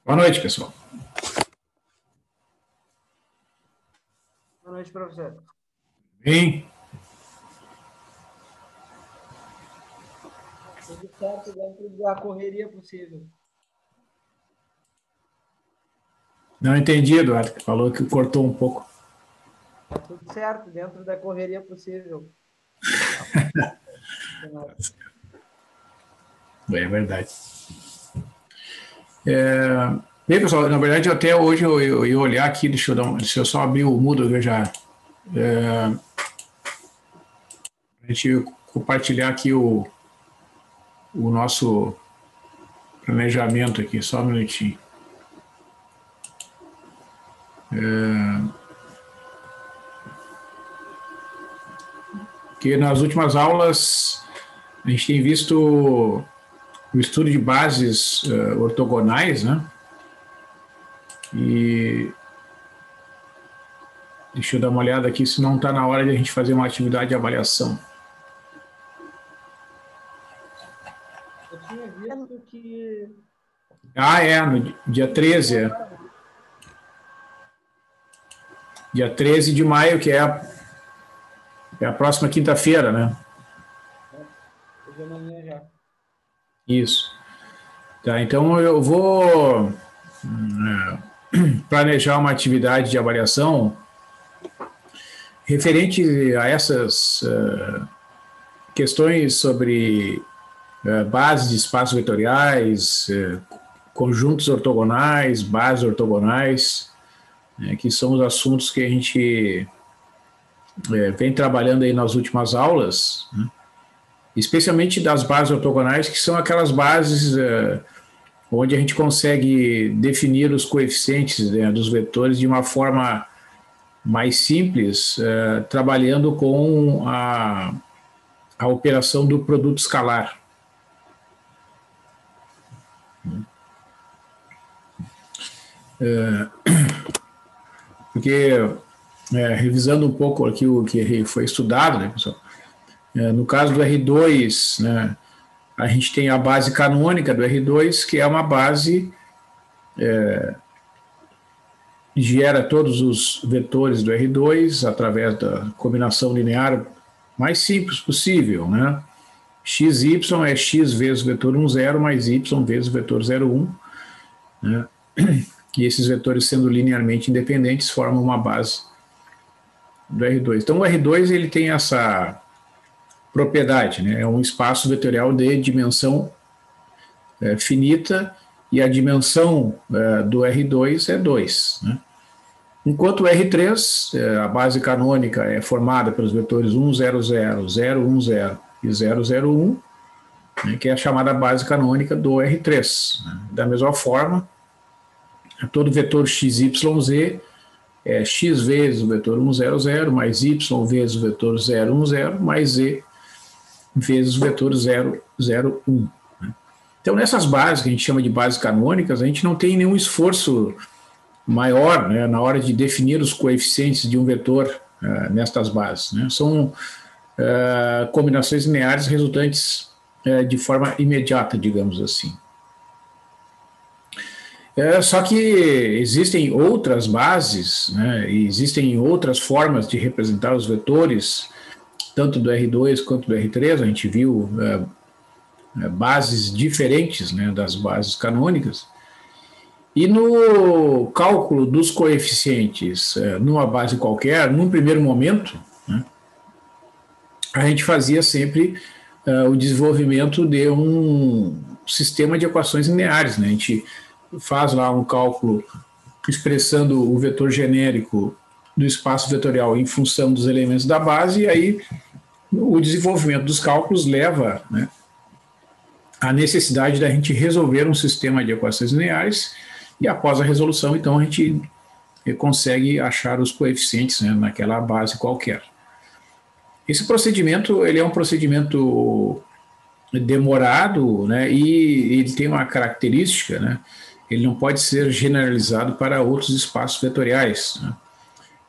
Boa noite, pessoal. Boa noite, professor. Bem? Tudo certo dentro da correria possível. Não entendi, Eduardo, que falou que cortou um pouco. Tá tudo certo dentro da correria possível. É verdade. Bem, pessoal, na verdade, até hoje eu ia olhar aqui, deixa eu só abrir o Moodle, eu já. A gente compartilhar aqui o nosso planejamento aqui, só um minutinho. Porque nas últimas aulas a gente tem visto o estudo de bases ortogonais, né? E deixa eu dar uma olhada aqui se não está na hora de a gente fazer uma atividade de avaliação. Eu tinha visto que... No dia 13. Dia 13 de maio, que é a próxima quinta-feira, né? Hoje é amanhã já. Isso. Tá, então eu vou planejar uma atividade de avaliação referente a essas questões sobre bases de espaços vetoriais, conjuntos ortogonais, bases ortogonais, que são os assuntos que a gente vem trabalhando aí nas últimas aulas, né? Especialmente das bases ortogonais, que são aquelas bases onde a gente consegue definir os coeficientes, né, dos vetores de uma forma mais simples, trabalhando com a operação do produto escalar. Porque, revisando um pouco aqui o que foi estudado, né, pessoal? No caso do R2, né, a gente tem a base canônica do R2, que é uma base que gera todos os vetores do R2 através da combinação linear mais simples possível, né? XY é x vezes o vetor 1, 0, mais y vezes o vetor 0, 1, né? E esses vetores, sendo linearmente independentes, formam uma base do R2. Então, o R2 ele tem essa propriedade, né? É um espaço vetorial de dimensão finita, e a dimensão do R2 é 2, né? Enquanto o R3, a base canônica, é formada pelos vetores 1, 0, 0, 0, 1, 0 e 0, 0, 1, né, que é a chamada base canônica do R3. Né? Da mesma forma, todo vetor XYZ é x vezes o vetor 1, 0, 0, mais y vezes o vetor 0, 1, 0, mais z vezes o vetor 0, 0, 1. Né? Então, nessas bases, que a gente chama de bases canônicas, a gente não tem nenhum esforço maior, né, na hora de definir os coeficientes de um vetor nestas bases, né? São combinações lineares resultantes de forma imediata, digamos assim. Só que existem outras bases, né, e existem outras formas de representar os vetores, tanto do R2 quanto do R3. A gente viu bases diferentes, né, das bases canônicas. E no cálculo dos coeficientes numa base qualquer, num primeiro momento, né, a gente fazia sempre o desenvolvimento de um sistema de equações lineares, né? A gente faz lá um cálculo expressando o vetor genérico do espaço vetorial em função dos elementos da base, e aí o desenvolvimento dos cálculos leva, né, à necessidade da gente resolver um sistema de equações lineares. E após a resolução, então, a gente consegue achar os coeficientes, né, naquela base qualquer. Esse procedimento ele é um procedimento demorado, né, e ele tem uma característica, né, ele não pode ser generalizado para outros espaços vetoriais, né?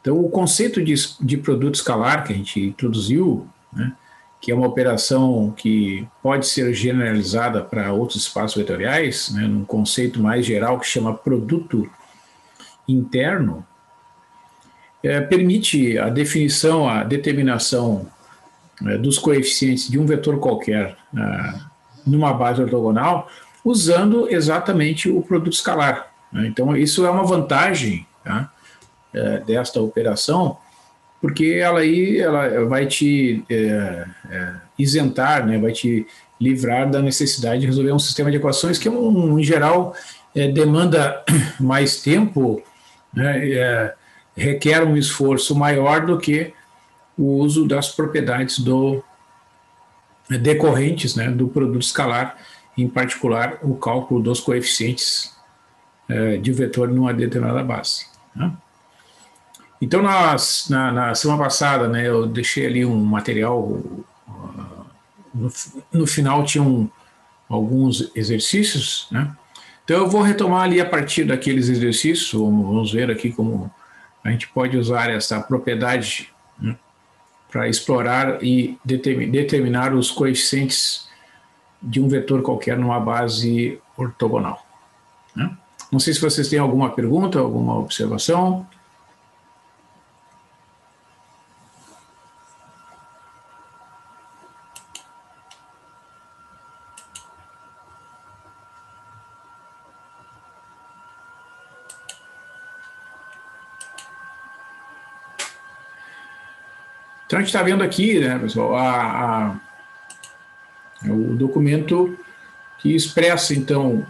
Então, o conceito de produto escalar que a gente introduziu, né, que é uma operação que pode ser generalizada para outros espaços vetoriais, né, num conceito mais geral que chama produto interno, permite a definição, a determinação dos coeficientes de um vetor qualquer numa base ortogonal, usando exatamente o produto escalar. Né? Então, isso é uma vantagem, tá, desta operação, porque ela vai te isentar, né, vai te livrar da necessidade de resolver um sistema de equações que, em geral, demanda mais tempo, né, requer um esforço maior do que o uso das propriedades decorrentes, né, do produto escalar, em particular o cálculo dos coeficientes de vetor numa determinada base. Né? Então, na semana passada, né, eu deixei ali um material, no final tinham alguns exercícios, né? Então eu vou retomar ali a partir daqueles exercícios, vamos ver aqui como a gente pode usar essa propriedade, né, para explorar e determinar os coeficientes de um vetor qualquer numa base ortogonal. Né? Não sei se vocês têm alguma pergunta, alguma observação. Então a gente está vendo aqui, né, pessoal, o documento que expressa, então,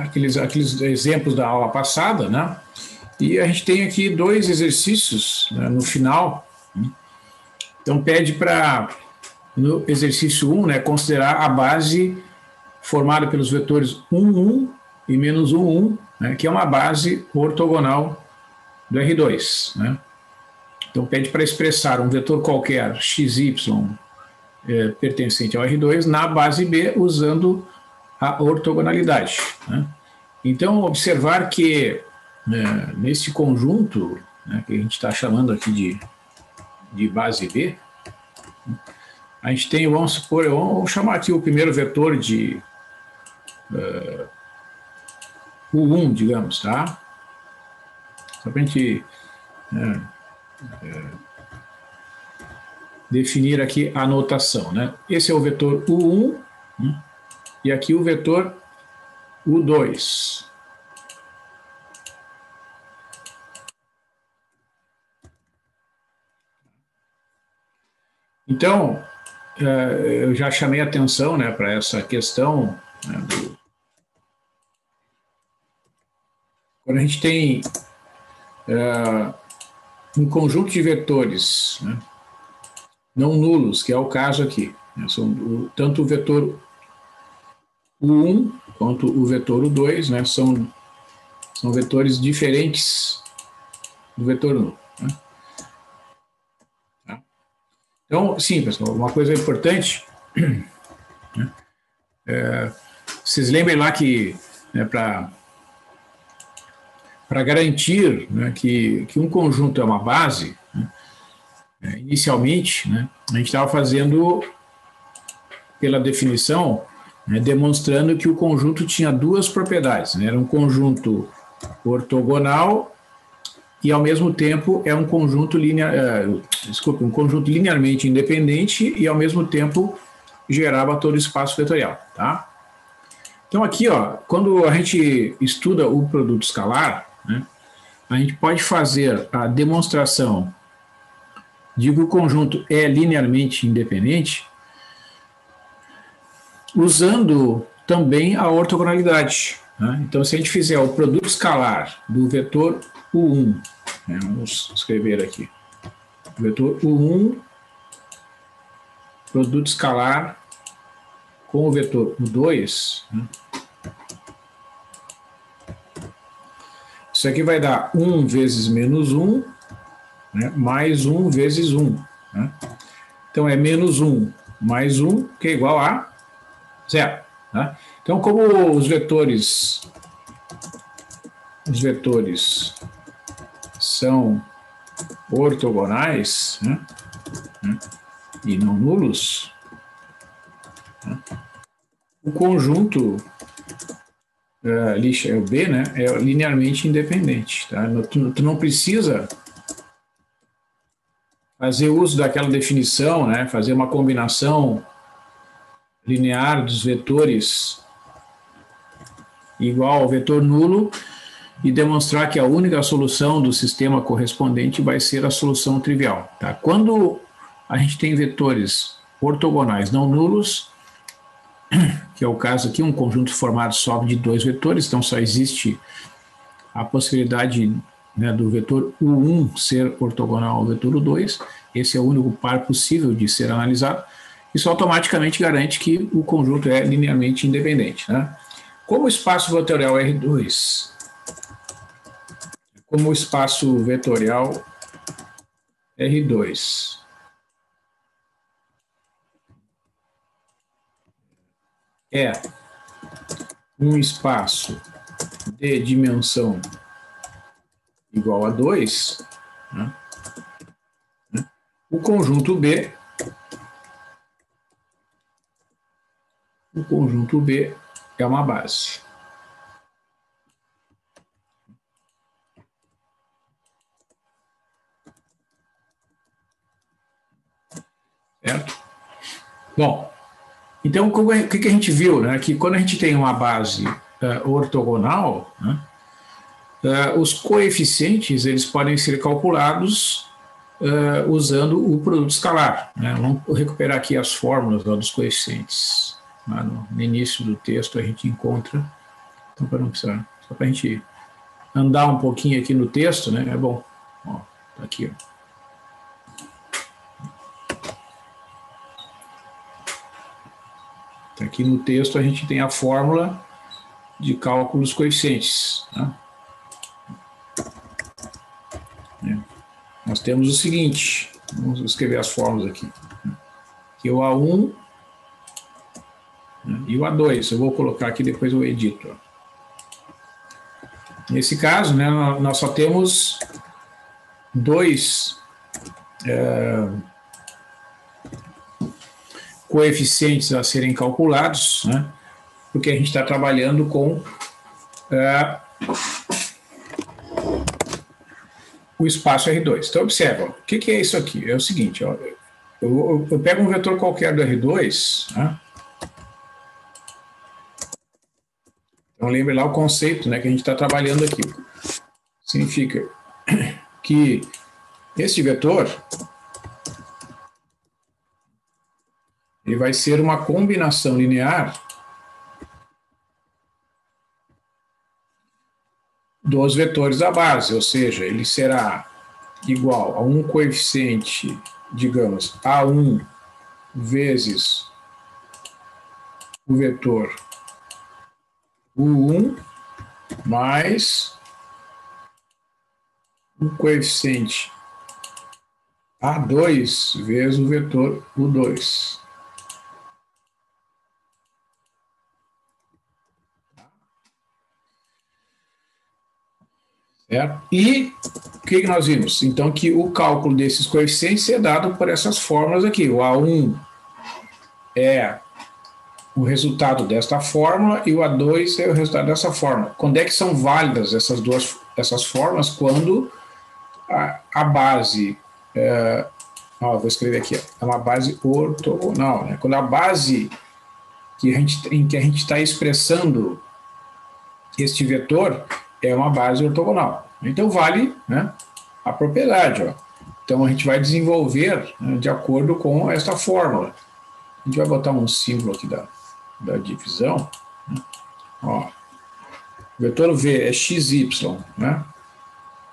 aqueles exemplos da aula passada, né? E a gente tem aqui dois exercícios, né, no final. Né? Então pede para, no exercício 1, né, considerar a base formada pelos vetores 1, 1 e menos 1, 1, né, que é uma base ortogonal do R2. Né? Então pede para expressar um vetor qualquer, xy, pertencente ao R2, na base B, usando a ortogonalidade. Né? Então, observar que nesse conjunto, né, que a gente está chamando aqui de base B, a gente tem, vamos supor, vamos chamar aqui o primeiro vetor de U1, digamos, tá? Só para a gente definir aqui a notação, né? Esse é o vetor U1, né? E aqui o vetor U2. Então, eu já chamei a atenção, né, para essa questão, né, quando a gente tem um conjunto de vetores, né, não nulos, que é o caso aqui, né, são tanto o vetor U1 quanto o vetor U2, né, são vetores diferentes do vetor nulo. Né? Tá? Então, sim, pessoal, uma coisa importante, né, vocês lembrem lá que, né, para garantir, né, que um conjunto é uma base, né, inicialmente, né, a gente estava fazendo, pela definição, né, demonstrando que o conjunto tinha duas propriedades. Né, era um conjunto ortogonal e, ao mesmo tempo, é um conjunto um conjunto linearmente independente e, ao mesmo tempo, gerava todo o espaço vetorial. Tá? Então, aqui, ó, quando a gente estuda o produto escalar, né, a gente pode fazer a demonstração de que o conjunto é linearmente independente usando também a ortogonalidade. Né? Então, se a gente fizer o produto escalar do vetor U1, né, vamos escrever aqui, o vetor U1, produto escalar com o vetor U2, né? Isso aqui vai dar 1 vezes menos 1, né, mais 1 vezes 1. Né? Então, é menos 1 mais 1, que é igual a 0. Né? Então, como os vetores são ortogonais, né, e não nulos, né, o conjunto o B, né, é linearmente independente. Tá? Tu não precisa fazer uso daquela definição, né, fazer uma combinação linear dos vetores igual ao vetor nulo e demonstrar que a única solução do sistema correspondente vai ser a solução trivial. Tá? Quando a gente tem vetores ortogonais não nulos, que é o caso aqui, um conjunto formado só de dois vetores, então só existe a possibilidade, né, do vetor U1 ser ortogonal ao vetor U2, esse é o único par possível de ser analisado, isso automaticamente garante que o conjunto é linearmente independente. Né? Como o espaço vetorial R2, como o espaço vetorial R2 é um espaço de dimensão igual a 2, né? O conjunto B é uma base. Certo? Bom, então o que a gente viu, né? Que quando a gente tem uma base ortogonal, né, os coeficientes eles podem ser calculados usando o produto escalar. Né? Vamos recuperar aqui as fórmulas dos coeficientes. Lá no início do texto a gente encontra, então para não precisar, só para a gente andar um pouquinho aqui no texto, né? É bom. Ó, tá aqui, ó. Aqui no texto a gente tem a fórmula de cálculo dos coeficientes. Tá? Nós temos o seguinte, vamos escrever as fórmulas aqui. Que o A1, né, e o A2, eu vou colocar aqui, depois eu edito. Ó. Nesse caso, né, nós só temos dois coeficientes a serem calculados, né, porque a gente está trabalhando com o espaço R2. Então, observa, o que é isso aqui? É o seguinte, ó, eu pego um vetor qualquer do R2, né? Então, lembre lá o conceito, né, que a gente está trabalhando aqui. Significa que este vetor ele vai ser uma combinação linear dos vetores da base, ou seja, ele será igual a um coeficiente, digamos, A1 vezes o vetor U1 mais um coeficiente A2 vezes o vetor U2. Certo? E o que nós vimos? Então, que o cálculo desses coeficientes é dado por essas fórmulas aqui. O A1 é o resultado desta fórmula e o A2 é o resultado dessa fórmula. Quando é que são válidas essas fórmulas? Quando a base, vou escrever aqui, é uma base ortogonal. Né? Quando a base em que a gente está expressando este vetor é uma base ortogonal. Então, vale, né, a propriedade. Ó. Então, a gente vai desenvolver, né, de acordo com esta fórmula. A gente vai botar um símbolo aqui da divisão. Né? Ó, o vetor V é xy. Né?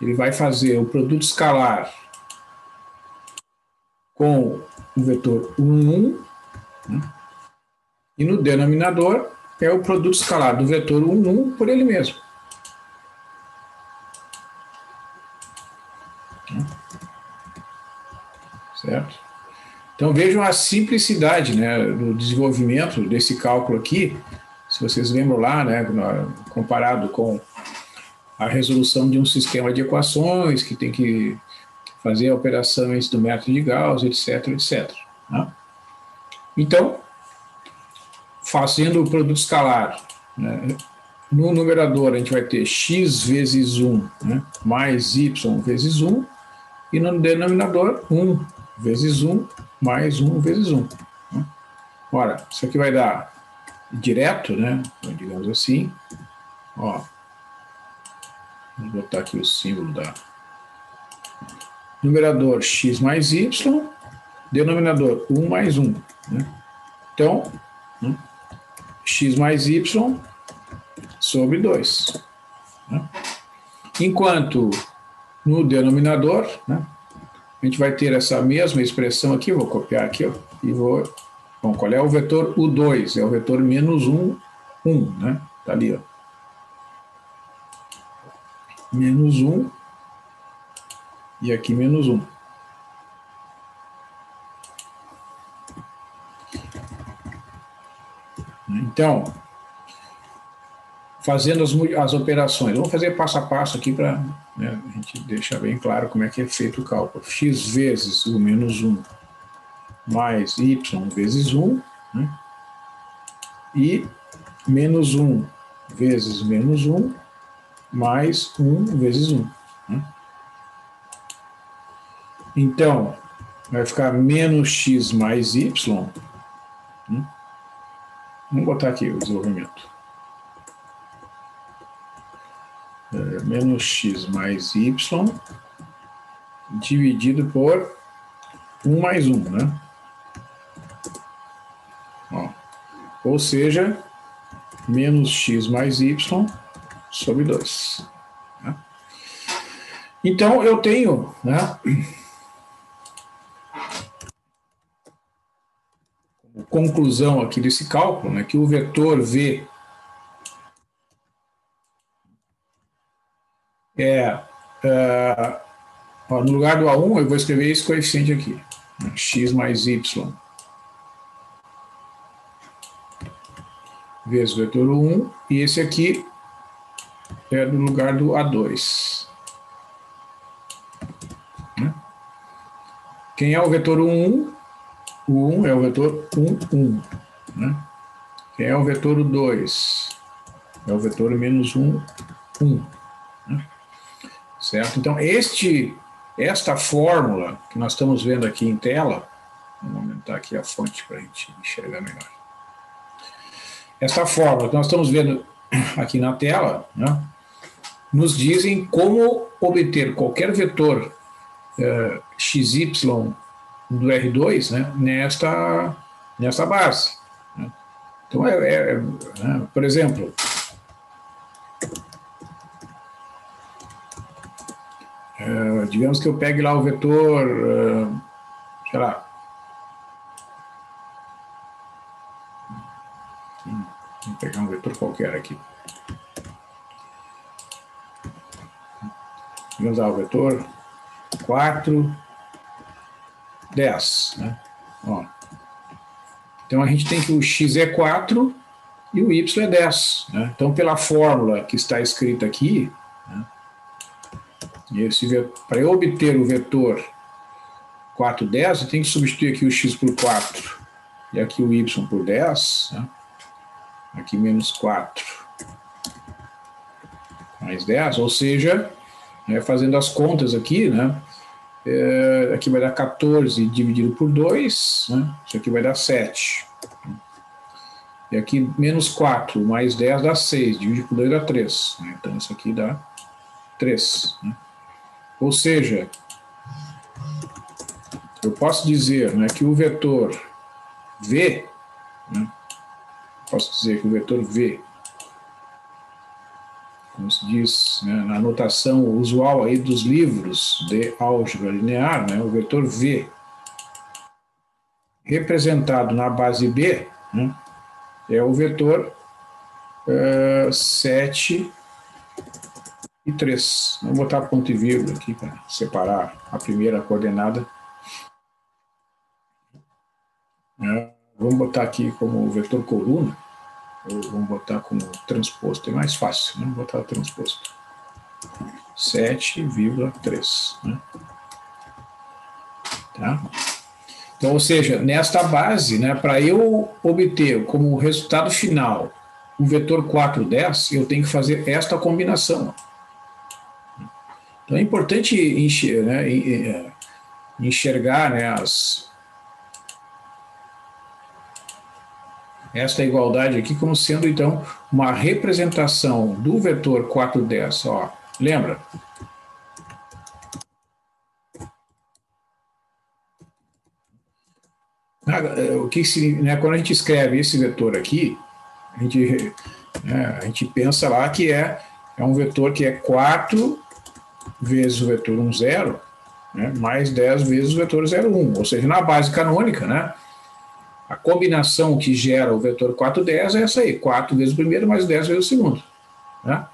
Ele vai fazer o produto escalar com o vetor 1, né? E no denominador é o produto escalar do vetor 1 por ele mesmo. Certo? Então vejam a simplicidade, né, do desenvolvimento desse cálculo aqui, se vocês lembram lá, né, comparado com a resolução de um sistema de equações, que tem que fazer operações do método de Gauss, etc, etc. Né? Então, fazendo o produto escalar, né? No numerador a gente vai ter x vezes 1, né? Mais y vezes 1, e no denominador 1 vezes 1 mais 1 vezes 1. Né? Ora, isso aqui vai dar direto, né? Então, digamos assim, ó, vamos botar aqui o símbolo da numerador x mais y, denominador 1 mais 1. Né? Então, né? X mais y sobre 2. Né? Enquanto no denominador, né, a gente vai ter essa mesma expressão aqui, vou copiar aqui, ó, e vou... Bom, qual é o vetor U2? É o vetor menos 1, 1, né? Tá ali, ó. Menos 1 e aqui menos 1. Então, fazendo as operações, vamos fazer passo a passo aqui para, né, a gente deixar bem claro como é que é feito o cálculo. X vezes o menos 1 mais y vezes 1, né? E menos 1 vezes menos 1 mais 1 vezes 1. Né? Então, vai ficar menos x mais y. Né? Vamos botar aqui o desenvolvimento. Menos x mais y dividido por 1 mais 1, né? Ó. Ou seja, menos x mais y sobre 2. Né? Então, eu tenho, né, conclusão aqui desse cálculo, né, que o vetor V ó, no lugar do A1, eu vou escrever esse coeficiente aqui, né, x mais y vezes o vetor 1, e esse aqui é no lugar do A2. Né? Quem é o vetor 1? O 1 é o vetor 1, 1. Né? Quem é o vetor 2? É o vetor menos 1, 1. Né? Certo? Então, esta fórmula que nós estamos vendo aqui em tela, vamos aumentar aqui a fonte para a gente enxergar melhor. Esta fórmula que nós estamos vendo aqui na tela, né, nos dizem como obter qualquer vetor xy do R2, né, nesta base. Né. Então, né, por exemplo, digamos que eu pegue lá o vetor, sei lá, vou pegar um vetor qualquer aqui. Vamos usar o vetor 4, 10. Né? Ó. Então, a gente tem que o x é 4 e o y é 10. Né? Então, pela fórmula que está escrita aqui, né, para eu obter o vetor 4, 10, eu tenho que substituir aqui o x por 4 e aqui o y por 10. Né? Aqui menos 4 mais 10, ou seja, fazendo as contas aqui, né, aqui vai dar 14 dividido por 2, né, isso aqui vai dar 7. E aqui menos 4 mais 10 dá 6, dividido por 2 dá 3. Né, então isso aqui dá 3. Né. Ou seja, eu posso dizer, né, que o vetor V, né, posso dizer que o vetor V, como se diz, né, na notação usual aí dos livros de álgebra linear, né, o vetor V representado na base B, né, é o vetor 7 e 3. Vou botar ponto e vírgula aqui para separar a primeira coordenada. Vamos botar aqui como vetor coluna, ou vamos botar como transposto, é mais fácil, né? Vamos botar transposto. 7,3. Né? Tá? Então, ou seja, nesta base, né, para eu obter como resultado final o vetor 4,10, eu tenho que fazer esta combinação. Então é importante enxergar, né, esta igualdade aqui como sendo, então, uma representação do vetor 4,10. Ó, lembra? O que né, quando a gente escreve esse vetor aqui, a gente pensa lá que é um vetor que é 4 vezes o vetor 1, 0, né, mais 10 vezes o vetor 0, 1. Ou seja, na base canônica, né, a combinação que gera o vetor 4,10 é essa aí, 4 vezes o primeiro mais 10 vezes o segundo. Né?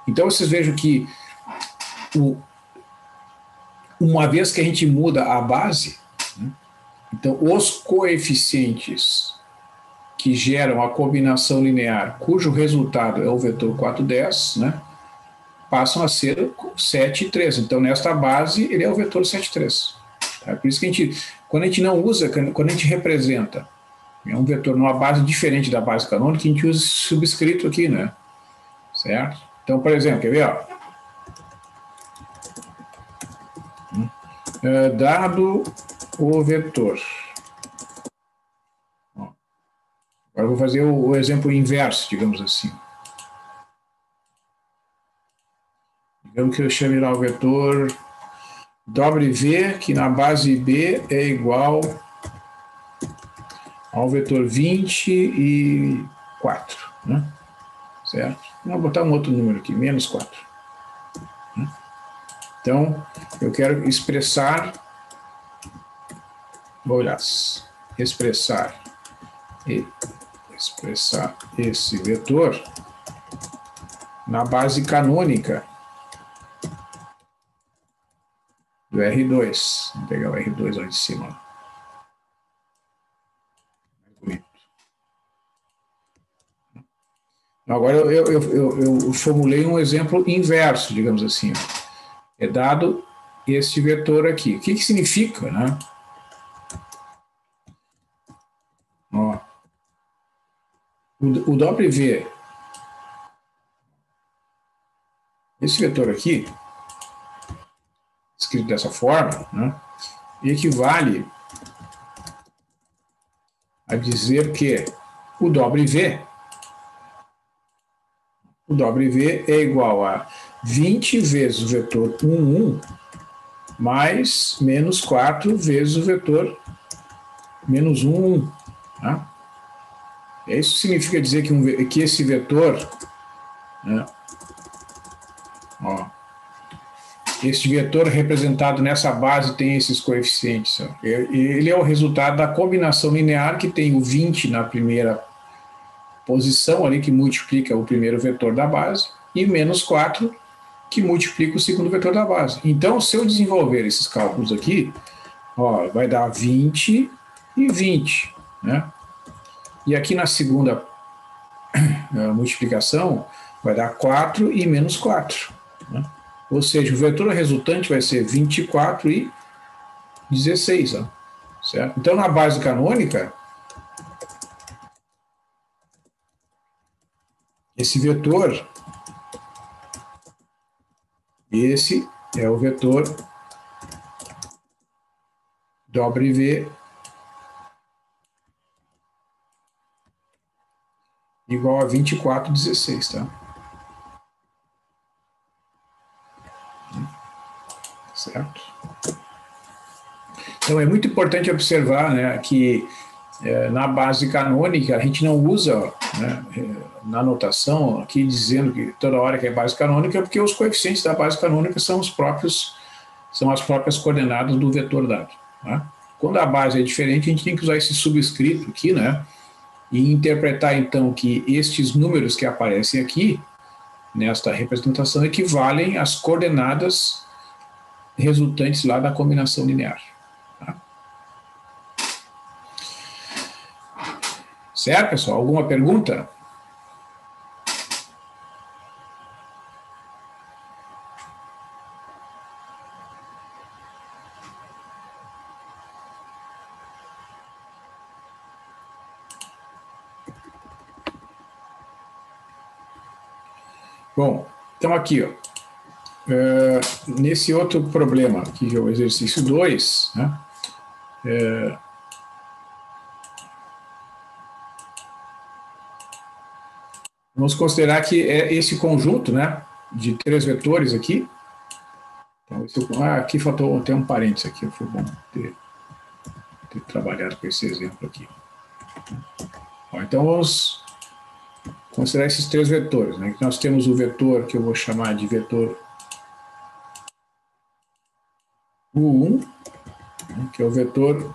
Então vocês vejam que uma vez que a gente muda a base, né, então os coeficientes que geram a combinação linear, cujo resultado é o vetor 4,10, né, passam a ser 7 e 3. Então, nesta base, ele é o vetor 7,3. Tá? Por isso que quando a gente não usa, quando a gente representa um vetor numa base diferente da base canônica, a gente usa esse subscrito aqui, né? Certo? Então, por exemplo, quer ver? Ó? Dado o vetor. Ó. Agora eu vou fazer o exemplo inverso, digamos assim. Digamos que eu chame lá o vetor W, que na base B é igual ao vetor 24, né? Certo? Vou botar um outro número aqui, menos 4. Né? Então, eu quero expressar, expressar esse vetor na base canônica do R2. Vou pegar o R2 lá de cima. Agora eu formulei um exemplo inverso, digamos assim. É dado este vetor aqui. O que significa, né? Ó, o W, esse vetor aqui, escrito dessa forma, né, equivale a dizer que o W é igual a 20 vezes o vetor 1, 1, mais menos 4 vezes o vetor menos 1, 1. Tá? Isso significa dizer que esse vetor, né, ó, este vetor representado nessa base tem esses coeficientes. Ó. Ele é o resultado da combinação linear que tem o 20 na primeira posição ali, que multiplica o primeiro vetor da base, e menos 4, que multiplica o segundo vetor da base. Então, se eu desenvolver esses cálculos aqui, ó, vai dar 20 e 20. Né? E aqui na segunda multiplicação, vai dar 4 e menos 4. Né? Ou seja, o vetor resultante vai ser 24 e 16. Ó, certo? Então, na base canônica, esse vetor, esse é o vetor W igual a 24, 16, tá? Certo? Então é muito importante observar, né, que na base canônica a gente não usa, né, na notação aqui dizendo que toda hora que é base canônica, porque os coeficientes da base canônica são as próprias coordenadas do vetor dado. Tá? Quando a base é diferente, a gente tem que usar esse subscrito aqui, né, e interpretar então que estes números que aparecem aqui nesta representação equivalem às coordenadas resultantes lá da combinação linear. Tá? Certo, pessoal? Alguma pergunta? Bom, então aqui, ó, nesse outro problema, que é o exercício 2, né, vamos considerar que é esse conjunto, né, de 3 vetores aqui. Então, aqui faltou até um parênteses aqui, foi bom ter trabalhado com esse exemplo aqui. Então, vamos considerar esses 3 vetores, né? Nós temos o vetor que eu vou chamar de vetor U1, né, que é o vetor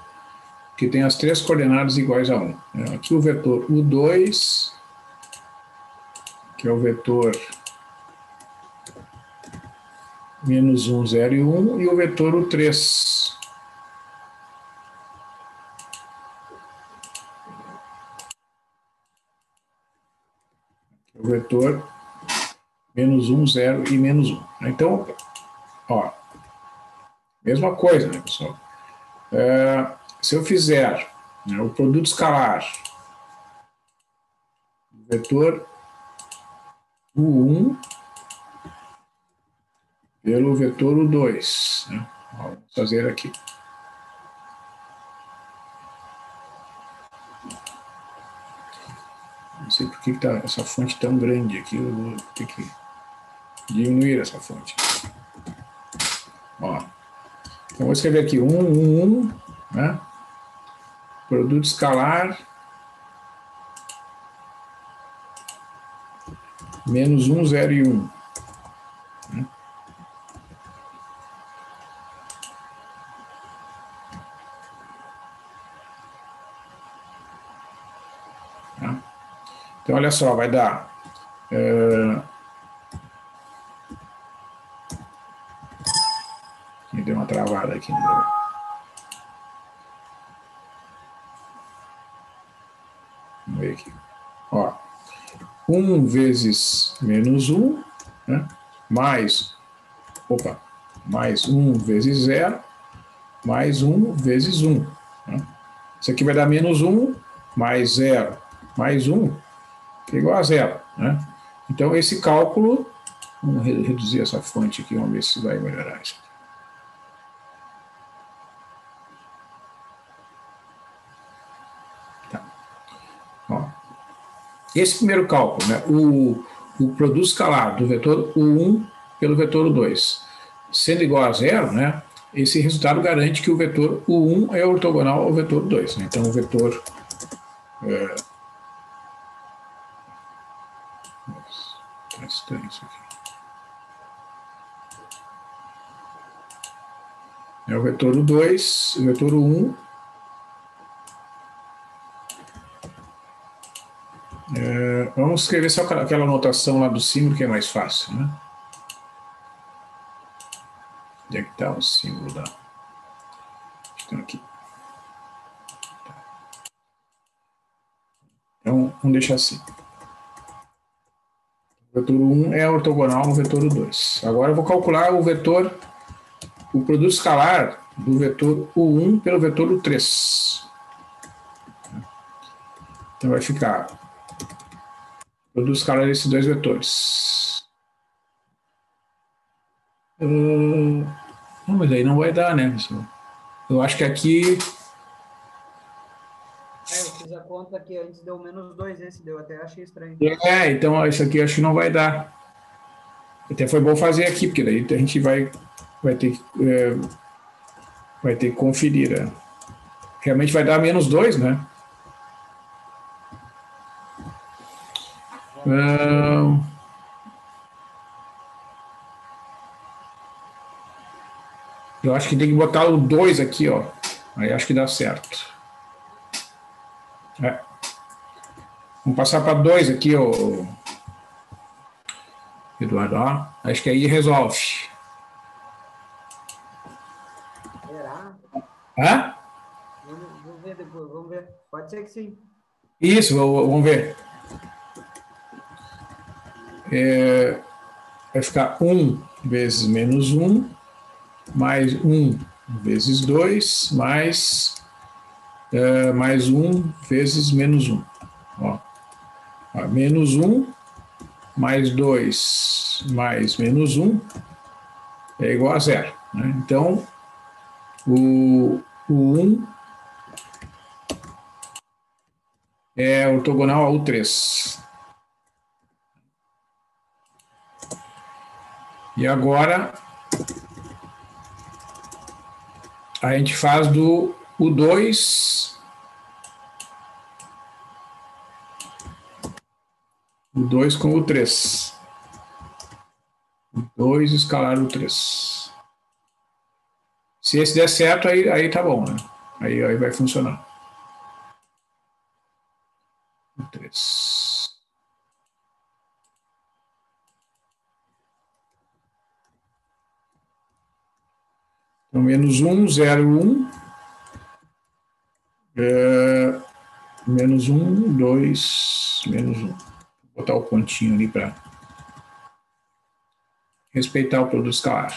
que tem as 3 coordenadas iguais a 1. Aqui o vetor U2, que é o vetor menos 1, 0 e 1, e o vetor U3. Que é o vetor menos 1, 0 e menos 1. Então, ó, mesma coisa, né, pessoal? Se eu fizer, né, o produto escalar do vetor U1 pelo vetor U2, né? Vamos fazer aqui. Não sei por que está essa fonte tão grande aqui, eu vou ter que diminuir essa fonte. Ó. Então, vou escrever aqui 1, 1, 1, né? Produto escalar menos 1, 0 e 1. Né? Tá? Então, olha só, vai dar... Me deu uma travada aqui no meu... Vamos ver aqui. Ó, 1 vezes menos 1, né? mais 1 vezes 0, mais 1 vezes 1. Né? Isso aqui vai dar menos 1, mais 0, mais 1, que é igual a 0. Né? Então, esse cálculo, vamos reduzir essa fonte aqui, vamos ver se vai melhorar isso. Tá. Ó. Esse primeiro cálculo, né? O produto escalar do vetor U1 pelo vetor U2, sendo igual a 0, né? Esse resultado garante que o vetor U1 é ortogonal ao vetor U2. Né? Então, o vetor... Tá estranho isso aqui. É o vetor U2, o vetor U1. Vamos escrever só aquela notação lá do símbolo que é mais fácil, né? Onde é que está o símbolo da... Então, aqui. Então, vamos deixar assim. O vetor 1 é ortogonal ao vetor 2. Agora eu vou calcular o produto escalar do vetor U1 pelo vetor U3. Então vai ficar o produto escalar desses 2 vetores. Não, mas aí não vai dar, né, pessoal? Eu acho que aqui... eu fiz a conta que antes deu menos 2, esse deu, até achei estranho. Então isso aqui acho que não vai dar. Até foi bom fazer aqui, porque daí a gente vai ter que conferir. Né? Realmente vai dar menos 2, né? Eu acho que tem que botar o 2 aqui, ó. Aí acho que dá certo. Vamos passar para 2 aqui, ó. Eduardo, ó. Acho que aí resolve. Será? Hã? Vamos ver depois, vamos ver. Pode ser que sim. Isso, vamos ver. Vai ficar 1 vezes menos 1, mais 1 vezes 2, mais 1 vezes menos 1. Ó, menos 1 mais 2 mais menos 1 é igual a 0. Né? Então, o 1 é ortogonal ao 3. E agora, a gente faz do o 2... O 2 com o 3. O 2 escalar o 3. Se esse der certo, aí tá bom, né? Aí vai funcionar. O 3. Então, menos 1, 0, 1. Menos 1, 2, menos 1. Vou botar o pontinho ali para respeitar o produto escalar.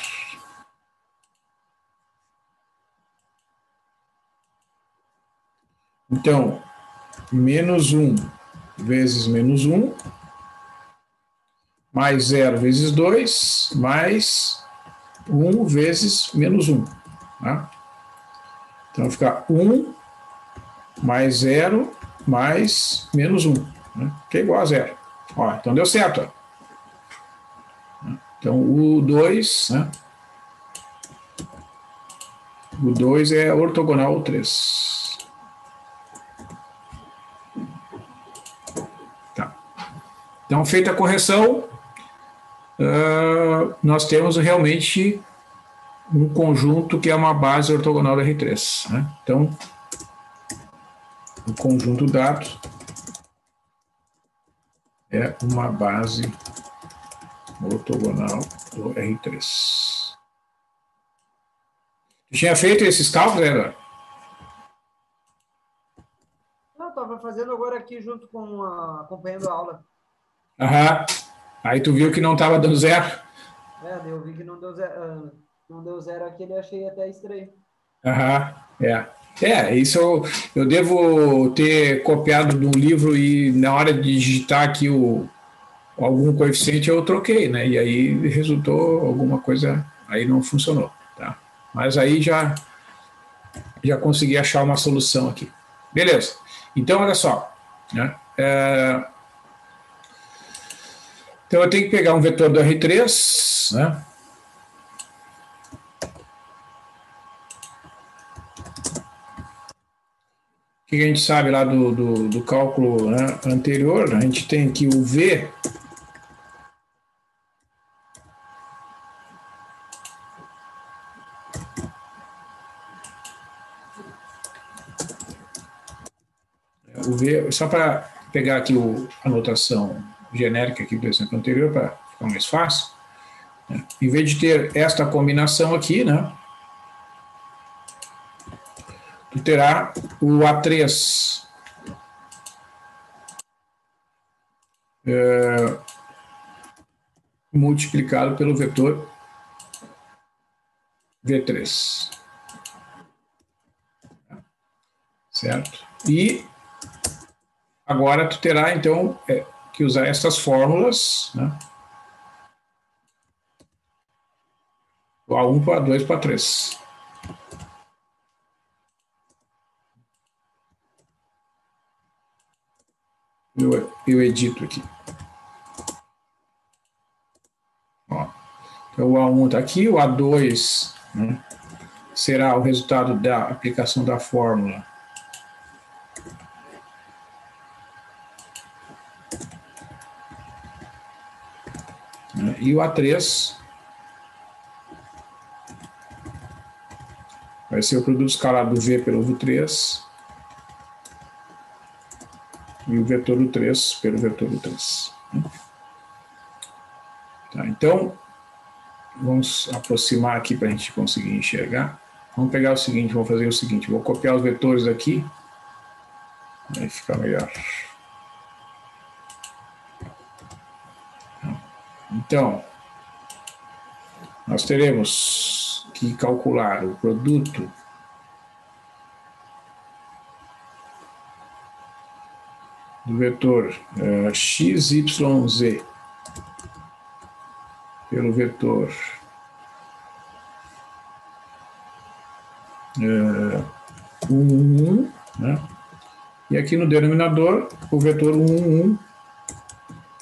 Então, menos 1 vezes menos 1, mais 0 vezes 2, mais 1 vezes menos 1. Tá? Então, vai ficar 1 mais 0 mais menos 1, né? Que é igual a 0. Ó, então deu certo. Ó. Então, o 2, né? O 2 é ortogonal ao 3. Tá. Então, feita a correção, nós temos realmente um conjunto que é uma base ortogonal da R3. Né? Então, o conjunto dado é uma base ortogonal do R3. Tu tinha feito esses cálculos, Edgar? Não, estava fazendo agora aqui junto com acompanhando a aula. Aham. Aí tu viu que não estava dando zero? Eu vi que não deu zero aqui, ele achei até estranho. Aham, isso eu devo ter copiado do livro e na hora de digitar aqui algum coeficiente eu troquei, né? E aí resultou alguma coisa, aí não funcionou, tá? Mas aí já consegui achar uma solução aqui. Beleza. Então, olha só, né? Então eu tenho que pegar um vetor do R3, né? O que a gente sabe lá do cálculo, né, anterior? A gente tem que o V só para pegar aqui a notação genérica aqui do exemplo anterior, para ficar mais fácil, né? Em vez de ter esta combinação aqui, né, tu terá o A3 multiplicado pelo vetor V3. Certo? E agora tu terá, então, que usar essas fórmulas, né? O A1 para A2 para A3. Eu edito aqui. Ó. Então, o A1 está aqui, o A2, né, será o resultado da aplicação da fórmula e o A3 vai ser o produto escalar do V pelo V3 e o vetor do 3 pelo vetor do 3. Tá, então, vamos aproximar aqui para a gente conseguir enxergar. Vamos pegar o seguinte, vou fazer o seguinte, vou copiar os vetores aqui, aí fica melhor. Então, nós teremos que calcular o produto do vetor x, y, z pelo vetor 1, 1, né? E aqui no denominador, o vetor 1, 1,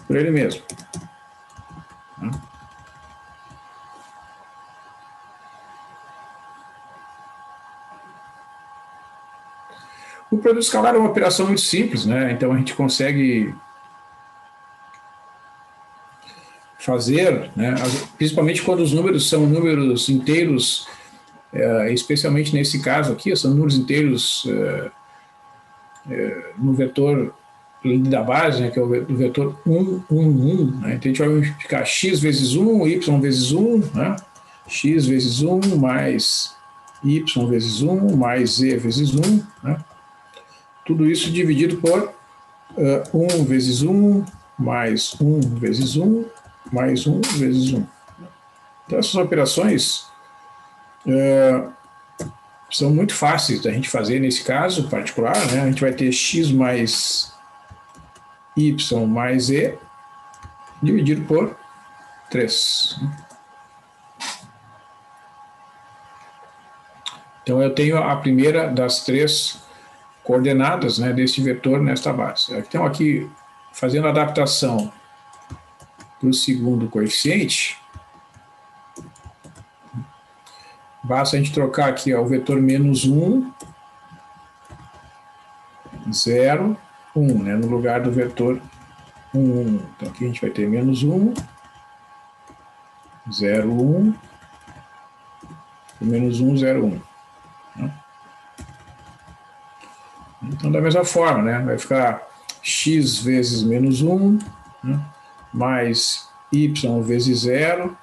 por ele mesmo. Né? O produto escalar é uma operação muito simples, né? Então a gente consegue fazer, né? Principalmente quando os números são números inteiros, especialmente nesse caso aqui, são números inteiros no vetor da base, né? Que é o vetor 1, 1, 1. Né? Então a gente vai multiplicar x vezes 1, y vezes 1, né? X vezes 1 mais y vezes 1 mais z vezes 1, né? Tudo isso dividido por 1 vezes 1 mais 1 vezes 1 mais 1 vezes 1. Então, essas operações são muito fáceis da gente fazer nesse caso particular. Né? A gente vai ter x mais y mais e dividido por 3. Então, eu tenho a primeira das três coordenadas, né, desse vetor nesta base. Então, aqui, fazendo a adaptação para o segundo coeficiente, basta a gente trocar aqui ó, o vetor menos 1, 0, 1, né, no lugar do vetor 1, 1. Então, aqui a gente vai ter menos 1, 0, 1, e menos 1, 0, 1. Né? Então, da mesma forma, né, vai ficar x vezes menos 1, né, mais y vezes 0,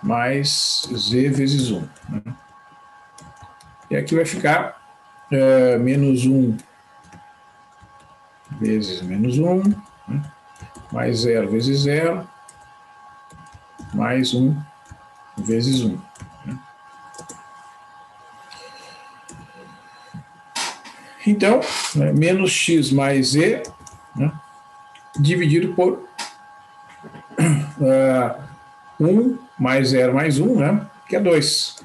mais z vezes 1. Né? E aqui vai ficar menos 1 vezes menos 1, né? Mais 0 vezes 0, mais 1 vezes 1. Né? Então, né, menos x mais e, né, dividido por 1 mais 0 mais 1, né, que é 2.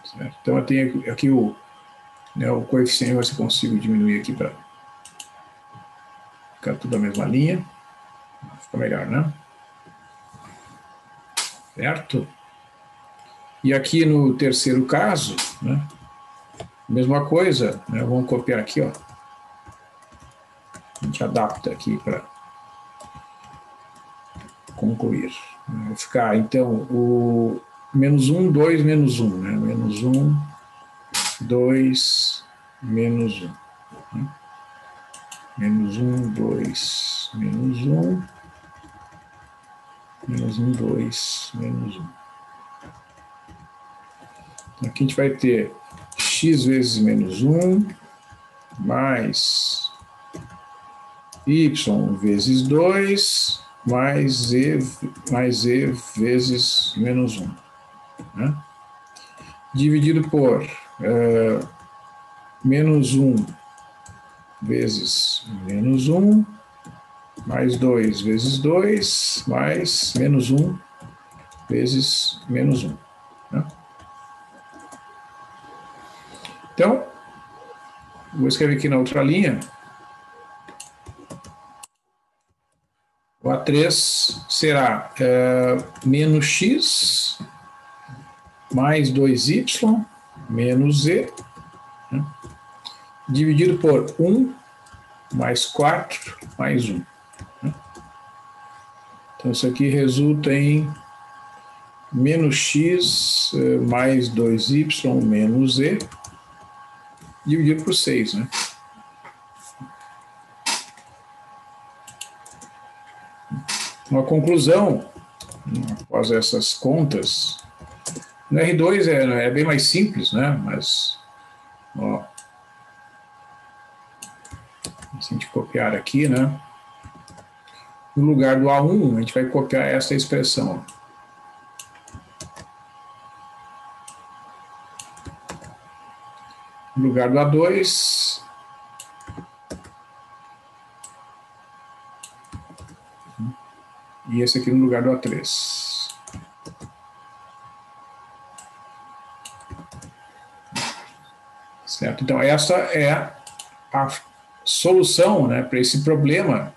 Certo? Então, eu tenho aqui o coeficiente, você consigo diminuir aqui para ficar tudo a mesma linha. Fica melhor, né? Certo? E aqui no terceiro caso, né, mesma coisa, né, vamos copiar aqui, ó. A gente adapta aqui para concluir. Vai ficar, então, o menos 1, 2, menos 1. Né? Menos 1, 2, menos 1. Né? Menos 1, 2, menos 1. Menos 1, 2, menos 1. Então, aqui a gente vai ter x vezes menos 1, mais y vezes 2, mais e vezes menos 1. Né? Dividido por menos 1 vezes menos 1, mais 2 vezes 2, mais menos 1 vezes menos 1. Né? Então, vou escrever aqui na outra linha. O A3 será menos x mais 2y menos z, né? Dividido por 1 mais 4 mais 1. Né? Então, isso aqui resulta em menos x mais 2y menos z, dividido por 6. Né? Uma conclusão, após essas contas, no R2 é bem mais simples, né? Mas, ó, se a gente copiar aqui, né? No lugar do A1, a gente vai copiar essa expressão. No lugar do A2, e esse aqui no lugar do A3. Certo? Então, essa é a solução, né, para esse problema,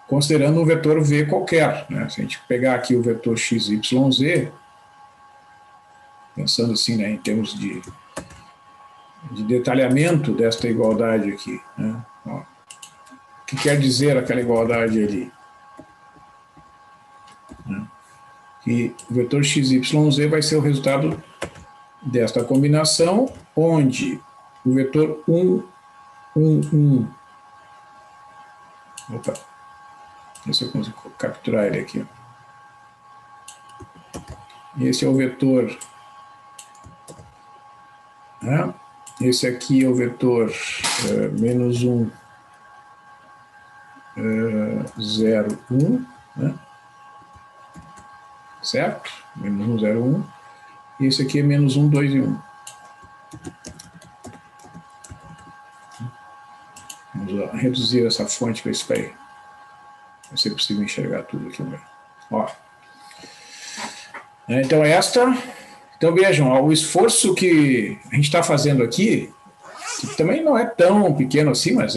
considerando um vetor V qualquer. Né? Se a gente pegar aqui o vetor x, y, z, pensando assim, né, em termos de detalhamento desta igualdade aqui. Né? Ó, o que quer dizer aquela igualdade ali? Né? Que o vetor x, y, z vai ser o resultado desta combinação, onde o vetor 1, 1, 1. Opa, ver se eu consigo capturar ele aqui. Esse é o vetor. Né? Esse aqui é o vetor menos 1, 0, 1. Né? Certo? Menos 1, 0, 1. E esse aqui é menos 1, 2 e 1. Vamos reduzir essa fonte para isso aí. Vai ser possível enxergar tudo aqui. Ó. Então, então vejam, ó, o esforço que a gente está fazendo aqui, que também não é tão pequeno assim, mas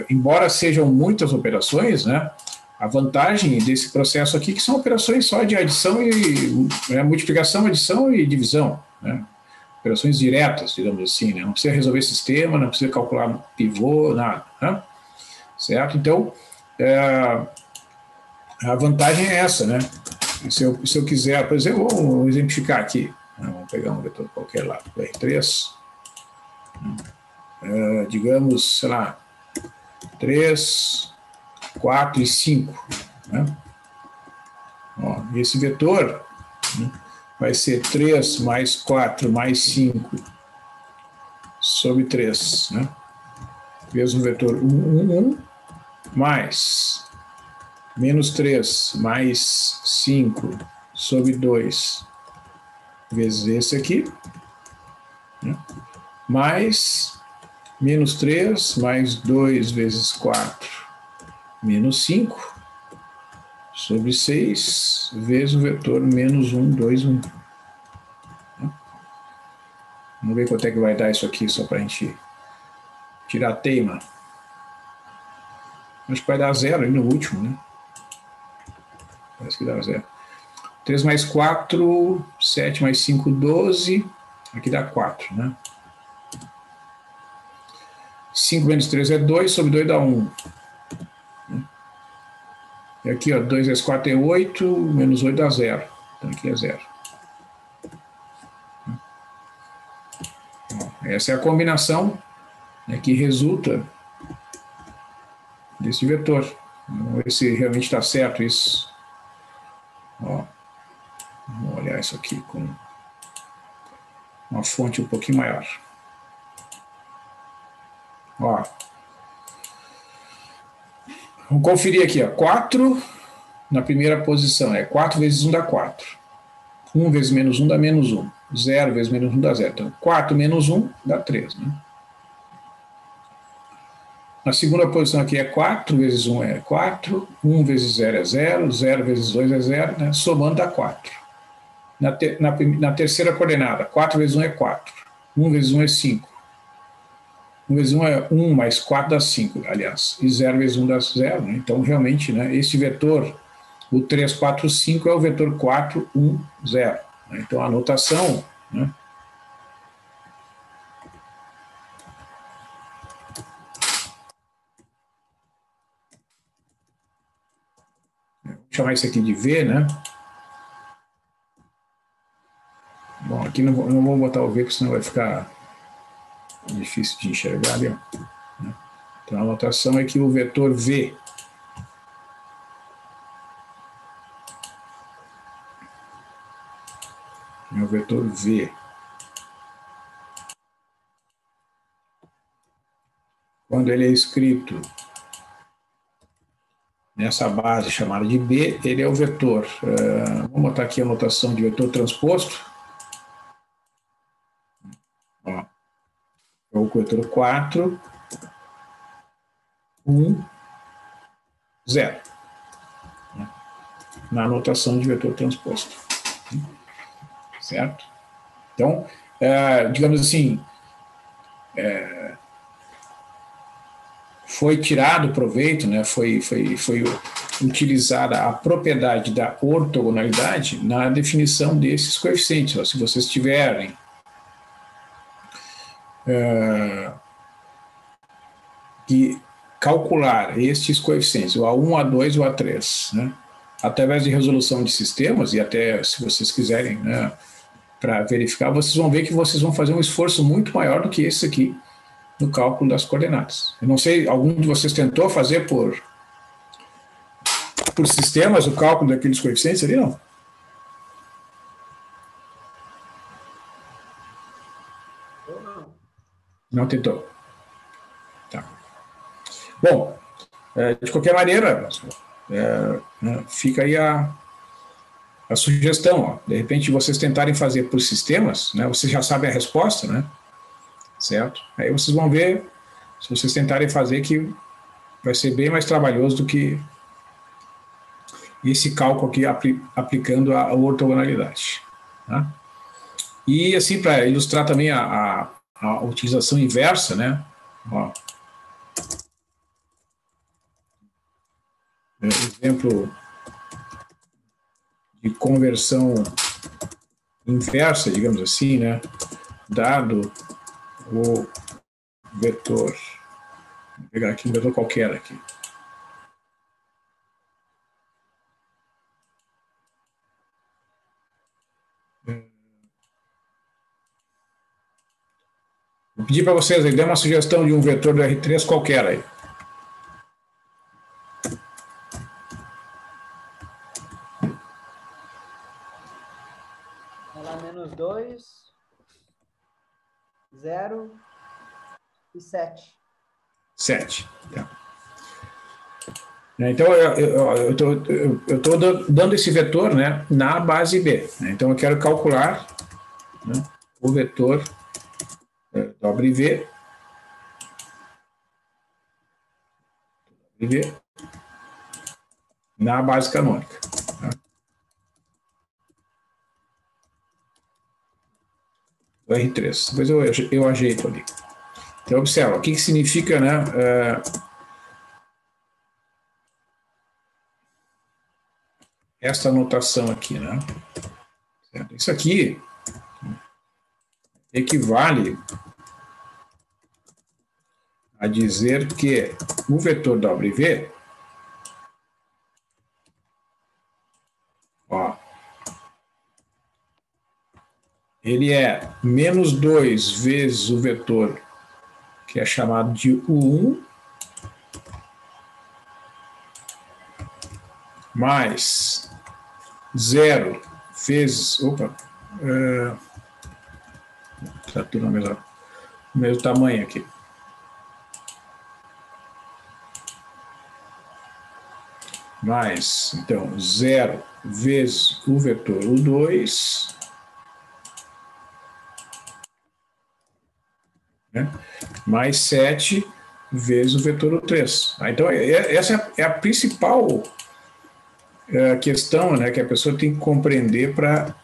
embora sejam muitas operações, né, a vantagem desse processo aqui é que são operações só de adição e multiplicação, adição e divisão, né, operações diretas, digamos assim, né, não precisa resolver sistema, não precisa calcular pivô, nada, né, certo? Então, a vantagem é essa, né? Se eu quiser, por exemplo, vamos exemplificar aqui. Vamos pegar um vetor qualquer lá, R3. Digamos, sei lá, 3, 4 e 5. Né? Ó, esse vetor, né, vai ser 3 mais 4 mais 5 sobre 3. Né? Vezes o vetor 1, 1, 1, mais menos 3 mais 5 sobre 2 vezes esse aqui, né? Mais menos 3 mais 2 vezes 4 menos 5 sobre 6 vezes o vetor menos 1, 2, 1. Vamos ver quanto é que vai dar isso aqui, só para a gente tirar a teima. Acho que vai dar 0 aí no último, né? Parece que dá 0. 3 mais 4, 7 mais 5, 12. Aqui dá 4, né? 5 menos 3 é 2, sobre 2 dá 1. E aqui, ó, 2 vezes 4 é 8, menos 8 dá 0. Então aqui é 0. Essa é a combinação, né, que resulta desse vetor. Vamos ver se realmente está certo isso. Ó, vamos olhar isso aqui com uma fonte um pouquinho maior. Ó, vamos conferir aqui, ó, 4 na primeira posição, 4 vezes 1 dá 4. 1 vezes menos 1 dá menos 1. 0 vezes menos 1 dá 0. Então, 4 menos 1 dá 3. Né? Na segunda posição aqui é 4 vezes 1 é 4. 1 vezes 0 é 0. 0 vezes 2 é 0. Né? Somando dá 4. Na terceira coordenada, 4 vezes 1 é 4. 1 vezes 1 é 5. 1 vezes 1 é 1, mais 4 dá 5, aliás. E 0 vezes 1 dá 0. Né? Então, realmente, né, esse vetor, o 3, 4, 5 é o vetor 4, 1, 0. Né? Então, a notação... Né, vou chamar isso aqui de V, né? Bom, aqui não vou botar o V, porque senão vai ficar difícil de enxergar. Né? Então, a notação é que o vetor V é o vetor V. Quando ele é escrito nessa base chamada de B, ele é o vetor. Vamos botar aqui a notação de vetor transposto. Ó, é o vetor 4, 1, 0. na notação de vetor transposto. Certo? Então, digamos assim, foi tirado proveito, né, foi utilizada a propriedade da ortogonalidade na definição desses coeficientes. Ó, se vocês tiverem que calcular estes coeficientes, o A1, o A2 e o A3, né, através de resolução de sistemas, e até se vocês quiserem, né, para verificar, vocês vão ver que vocês vão fazer um esforço muito maior do que esse aqui no cálculo das coordenadas. Eu não sei, algum de vocês tentou fazer por sistemas o cálculo daqueles coeficientes ali, não? Eu não. Não tentou. Tá. Bom, de qualquer maneira, né, fica aí a sugestão. Ó. De repente, vocês tentarem fazer por sistemas, né, vocês já sabem a resposta, né? Certo? Aí vocês vão ver, se vocês tentarem fazer, que vai ser bem mais trabalhoso do que esse cálculo aqui aplicando a ortogonalidade. Tá? E assim, para ilustrar também a utilização inversa, né? Ó, exemplo de conversão inversa, digamos assim, né? Dado o vetor, vou pegar aqui um vetor qualquer aqui. Vou pedir para vocês aí, dê uma sugestão de um vetor do R3 qualquer aí. Ela menos 2, 0 e 7. 7. Tá. Então, eu estou dando esse vetor, né, na base B. Né? Então, eu quero calcular, né, o vetor WV na base canônica. Tá? O R3. Depois eu ajeito ali. Então, observa, o que significa, né, esta notação aqui, né? Certo? Isso aqui equivale a dizer que o vetor WV, ó, ele é menos 2 vezes o vetor que é chamado de U1, mais 0 vezes, está tudo no mesmo tamanho aqui. Mais, então, 0 vezes o vetor U2, né, mais 7 vezes o vetor U3. Então, essa é a principal questão, né, que a pessoa tem que compreender para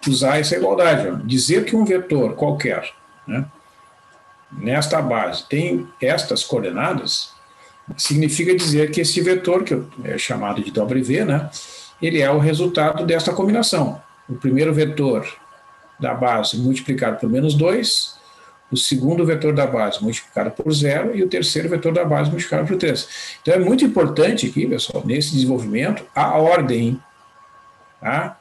usar essa igualdade. Ó. Dizer que um vetor qualquer, né, nesta base tem estas coordenadas, significa dizer que esse vetor, que é chamado de W, né, ele é o resultado desta combinação. O primeiro vetor da base multiplicado por menos 2, o segundo vetor da base multiplicado por 0 e o terceiro vetor da base multiplicado por 3. Então é muito importante aqui, pessoal, nesse desenvolvimento, a ordem. Tá?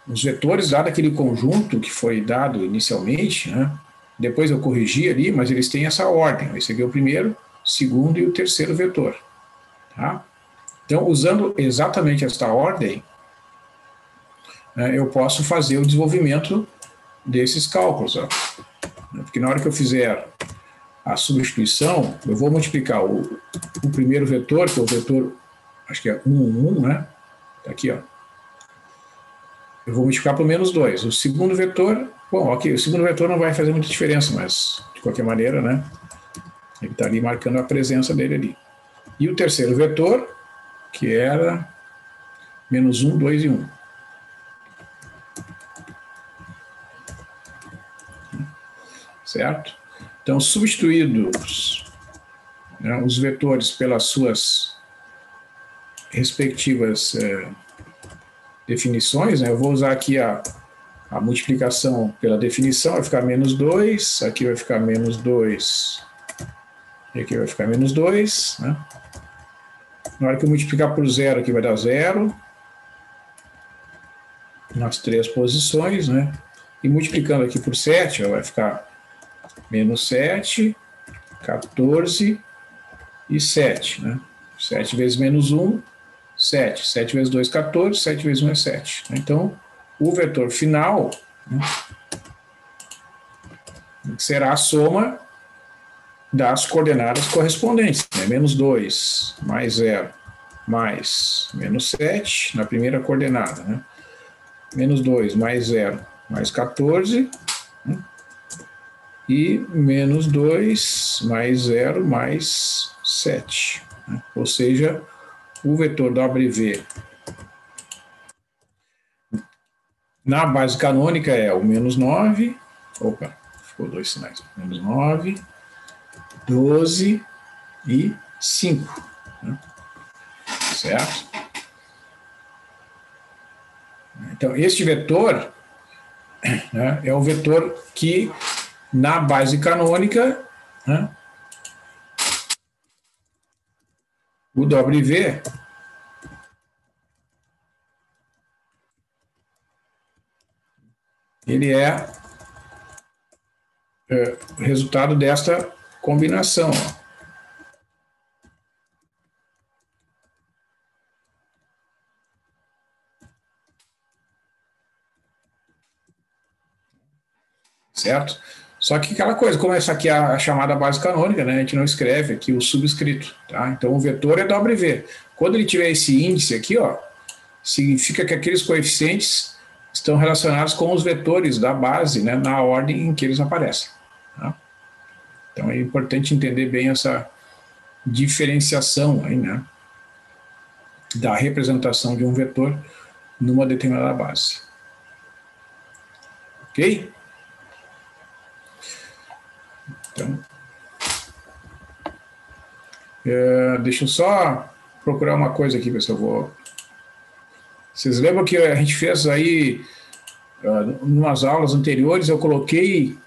Os vetores lá daquele conjunto que foi dado inicialmente, né? Depois eu corrigi ali, mas eles têm essa ordem. Esse aqui é o primeiro, segundo e o terceiro vetor. Tá? Então, usando exatamente esta ordem, né, eu posso fazer o desenvolvimento desses cálculos. Ó. Porque na hora que eu fizer a substituição, eu vou multiplicar o primeiro vetor, que é o vetor, acho que é 1, 1, né? Tá aqui, ó. Eu vou multiplicar por menos 2. O segundo vetor, bom, ok, o segundo vetor não vai fazer muita diferença, mas de qualquer maneira, né? Ele está ali marcando a presença dele ali. E o terceiro vetor, que era Menos 1, 2 e 1. Certo? Então, substituídos, né, os vetores pelas suas respectivas definições, né, eu vou usar aqui a multiplicação pela definição, vai ficar menos 2, aqui vai ficar menos 2, e aqui vai ficar menos 2, né? Na hora que eu multiplicar por 0, aqui vai dar 0, nas 3 posições, né? E multiplicando aqui por 7, ó, vai ficar menos 7, 14 e 7, né? 7 vezes menos 1, 7. 7 vezes 2, 14, 7 vezes 1 é 7. Então, o vetor final, né, será a soma das coordenadas correspondentes, né? Menos 2, mais 0, mais menos 7 na primeira coordenada, né? Menos 2, mais 0, mais 14, né? E menos 2, mais 0, mais 7. Né? Ou seja, o vetor WV na base canônica é o menos 9, opa, ficou 2 sinais, menos 9, 12 e 5, né? Certo? Então, este vetor, né, é o vetor que, na base canônica, né, o WV ele é resultado desta combinação. Ó. Certo? Só que aquela coisa, como essa aqui é a chamada base canônica, né, a gente não escreve aqui o subscrito. Tá? Então o vetor é WV. Quando ele tiver esse índice aqui, ó, significa que aqueles coeficientes estão relacionados com os vetores da base, né, na ordem em que eles aparecem. Tá? Então é importante entender bem essa diferenciação aí, né, da representação de um vetor numa determinada base. Ok? Então, deixa eu só procurar uma coisa aqui, ver se eu vou... Vocês lembram que a gente fez aí, umas aulas anteriores, eu coloquei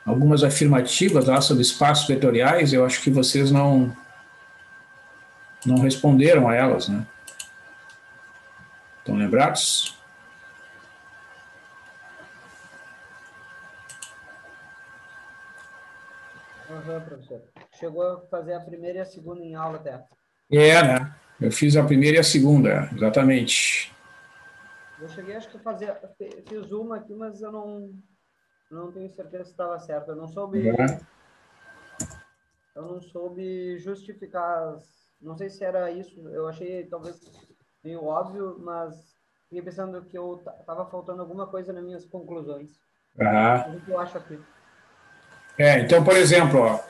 algumas afirmativas lá sobre espaços vetoriais, eu acho que vocês não responderam a elas, né? Estão lembrados? Uhum, professor. Chegou a fazer a primeira e a segunda em aula até. Né? Eu fiz a primeira e a segunda, exatamente. Eu cheguei, acho que fiz uma aqui, mas eu não tenho certeza se estava certo. Eu não soube justificar. Não sei se era isso. Eu achei talvez meio óbvio, mas fiquei pensando que eu estava faltando alguma coisa nas minhas conclusões. O que eu acho aqui? Então, por exemplo, ó,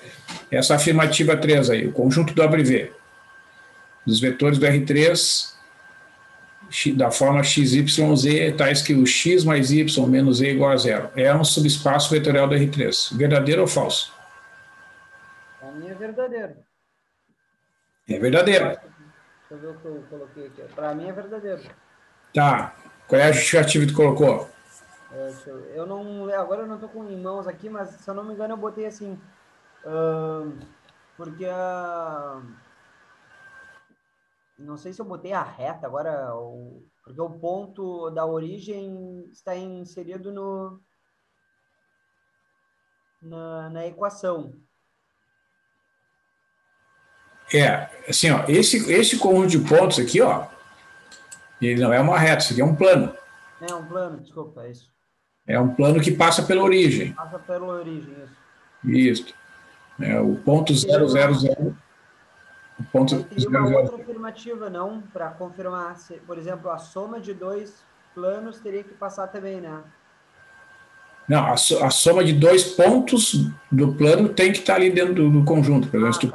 essa afirmativa 3 aí, o conjunto WV dos vetores do R3 da forma XYZ, tais que o x mais y menos e igual a zero. É um subespaço vetorial do R3. Verdadeiro ou falso? Para mim é verdadeiro. É verdadeiro. Deixa eu ver o que eu coloquei aqui. Para mim é verdadeiro. Tá. Qual é a justificativa que tu colocou? Agora eu não estou com em mãos aqui, mas se eu não me engano eu botei assim, porque não sei se eu botei a reta agora, porque o ponto da origem está inserido na equação. Assim, ó, esse conjunto de pontos aqui, ó, ele não é uma reta, isso aqui é um plano. É um plano, desculpa, é isso. É um plano que passa pela origem. Passa pela origem, isso. Isso. O ponto 000. O ponto teria uma outra afirmativa, não? Para confirmar, por exemplo, a soma de dois planos teria que passar também, né? Não, a soma de dois pontos do plano tem que estar ali dentro do conjunto. Por exemplo,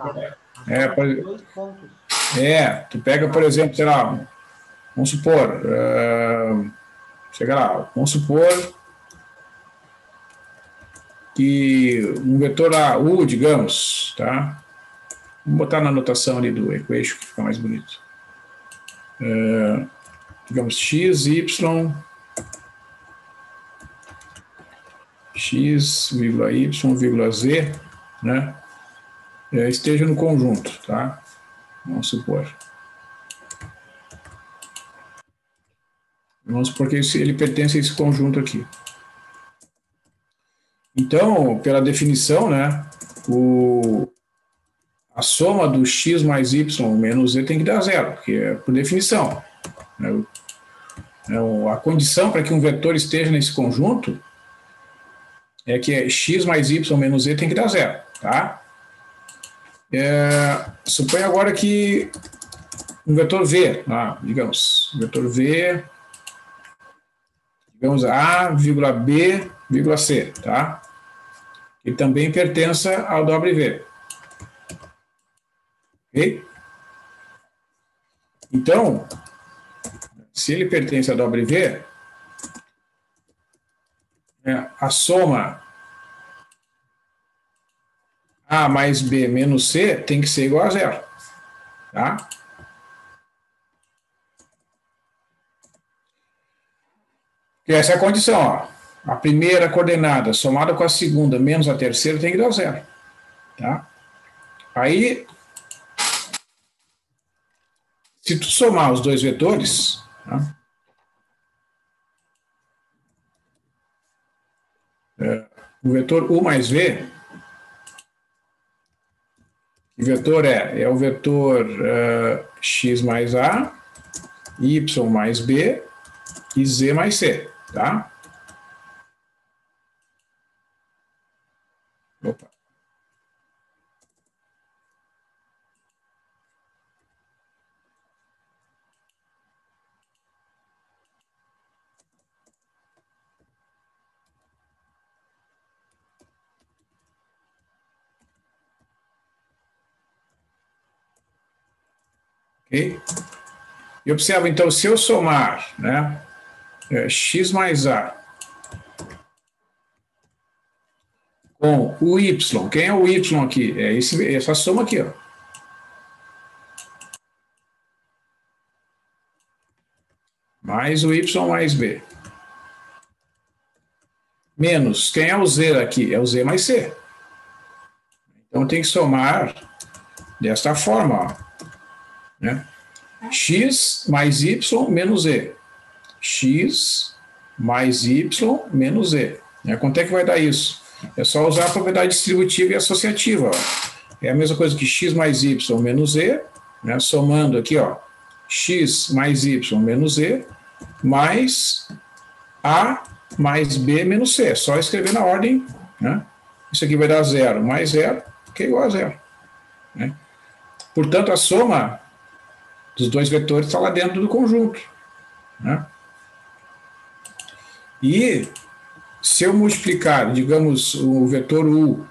Dois pontos. Tu pega, por exemplo, sei lá, vamos supor, chega lá, vamos supor que um vetor U, digamos, tá? Vamos botar na anotação ali do equation que fica mais bonito. Digamos x, y, x, y, z, né? Esteja no conjunto, tá? Vamos supor. Vamos supor que ele pertence a esse conjunto aqui. Então, pela definição, né, a soma do x mais y menos z tem que dar zero, porque é por definição. Né? A condição para que um vetor esteja nesse conjunto é que x mais y menos z tem que dar zero, tá? Suponha agora que um vetor v, digamos, vetor v, digamos a, b, c, tá? Que também pertença ao W. Ok? Então, se ele pertence a W, a soma A mais B menos C tem que ser igual a zero. Tá? E essa é a condição. Ó. A primeira coordenada somada com a segunda menos a terceira tem que dar zero. Tá? Aí, se tu somar os dois vetores, tá? O vetor U mais V, o vetor é o vetor x mais A, y mais B e z mais C, tá? Opa. Ok? E observa, então, se eu somar, né, x mais A com o y, quem é o y aqui? É essa soma aqui, ó. Mais o y mais b. Menos, quem é o z aqui? É o z mais c. Então tem que somar desta forma, ó, né? X mais y menos z. X mais y menos z. Quanto é que vai dar isso? É só usar a propriedade distributiva e associativa. Ó. É a mesma coisa que x mais y menos z, né? Somando aqui, ó, x mais y menos z, mais a mais b menos c. É só escrever na ordem, né? Isso aqui vai dar zero mais zero, que é igual a zero. Né? Portanto, a soma dos dois vetores está lá dentro do conjunto. Né? E se eu multiplicar, digamos, o vetor U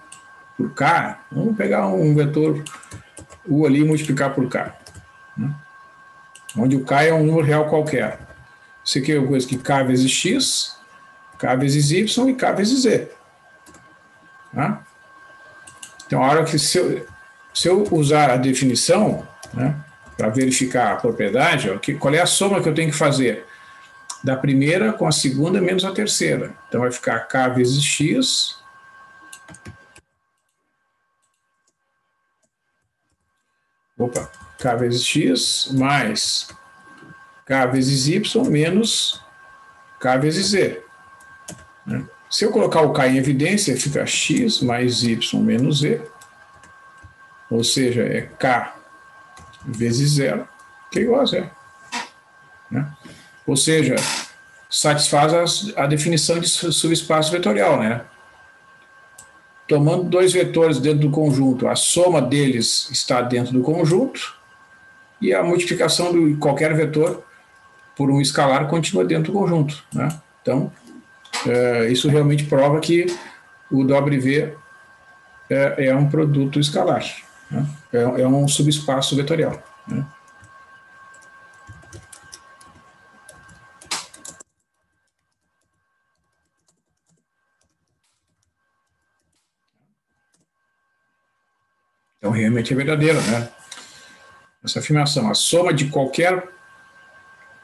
por K, vamos pegar um vetor U ali e multiplicar por K. Né? Onde o K é um número real qualquer. Isso aqui é uma coisa que K vezes X, K vezes Y e K vezes Z. Tá? Então, a hora que se eu usar a definição, né, para verificar a propriedade, ó, qual é a soma que eu tenho que fazer? Da primeira com a segunda menos a terceira. Então, vai ficar K vezes X K vezes X mais K vezes Y menos K vezes Z. Né? Se eu colocar o K em evidência, fica X mais Y menos Z, ou seja, é K vezes zero, que é igual a zero. Né? Ou seja, satisfaz a definição de subespaço vetorial, né? Tomando dois vetores dentro do conjunto, a soma deles está dentro do conjunto e a multiplicação de qualquer vetor por um escalar continua dentro do conjunto. Né? Então, isso realmente prova que o W é um produto escalar, né? É um subespaço vetorial. né? Então, realmente é verdadeiro, né? Essa afirmação, a soma de qualquer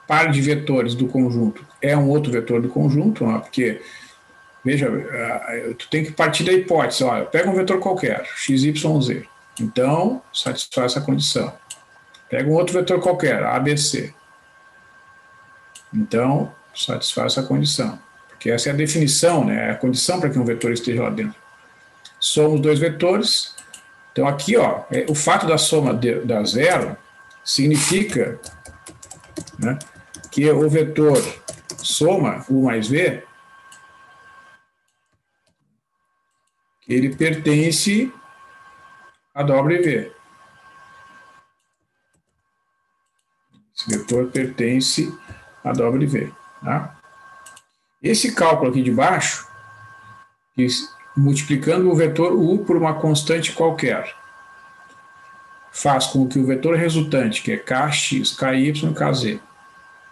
par de vetores do conjunto é um outro vetor do conjunto, né? Porque, veja, tu tem que partir da hipótese, olha, pega um vetor qualquer, x, y, z. Então, satisfaz essa condição. Pega um outro vetor qualquer, a, b, c. Então, satisfaz essa condição. Porque essa é a definição, né? É a condição para que um vetor esteja lá dentro. Somos dois vetores. Então, aqui, ó, o fato da soma da zero significa, né, que o vetor soma u mais v, ele pertence a W. Esse vetor pertence a W. Tá? Esse cálculo aqui de baixo, multiplicando o vetor u por uma constante qualquer, faz com que o vetor resultante, que é kx, ky, kz,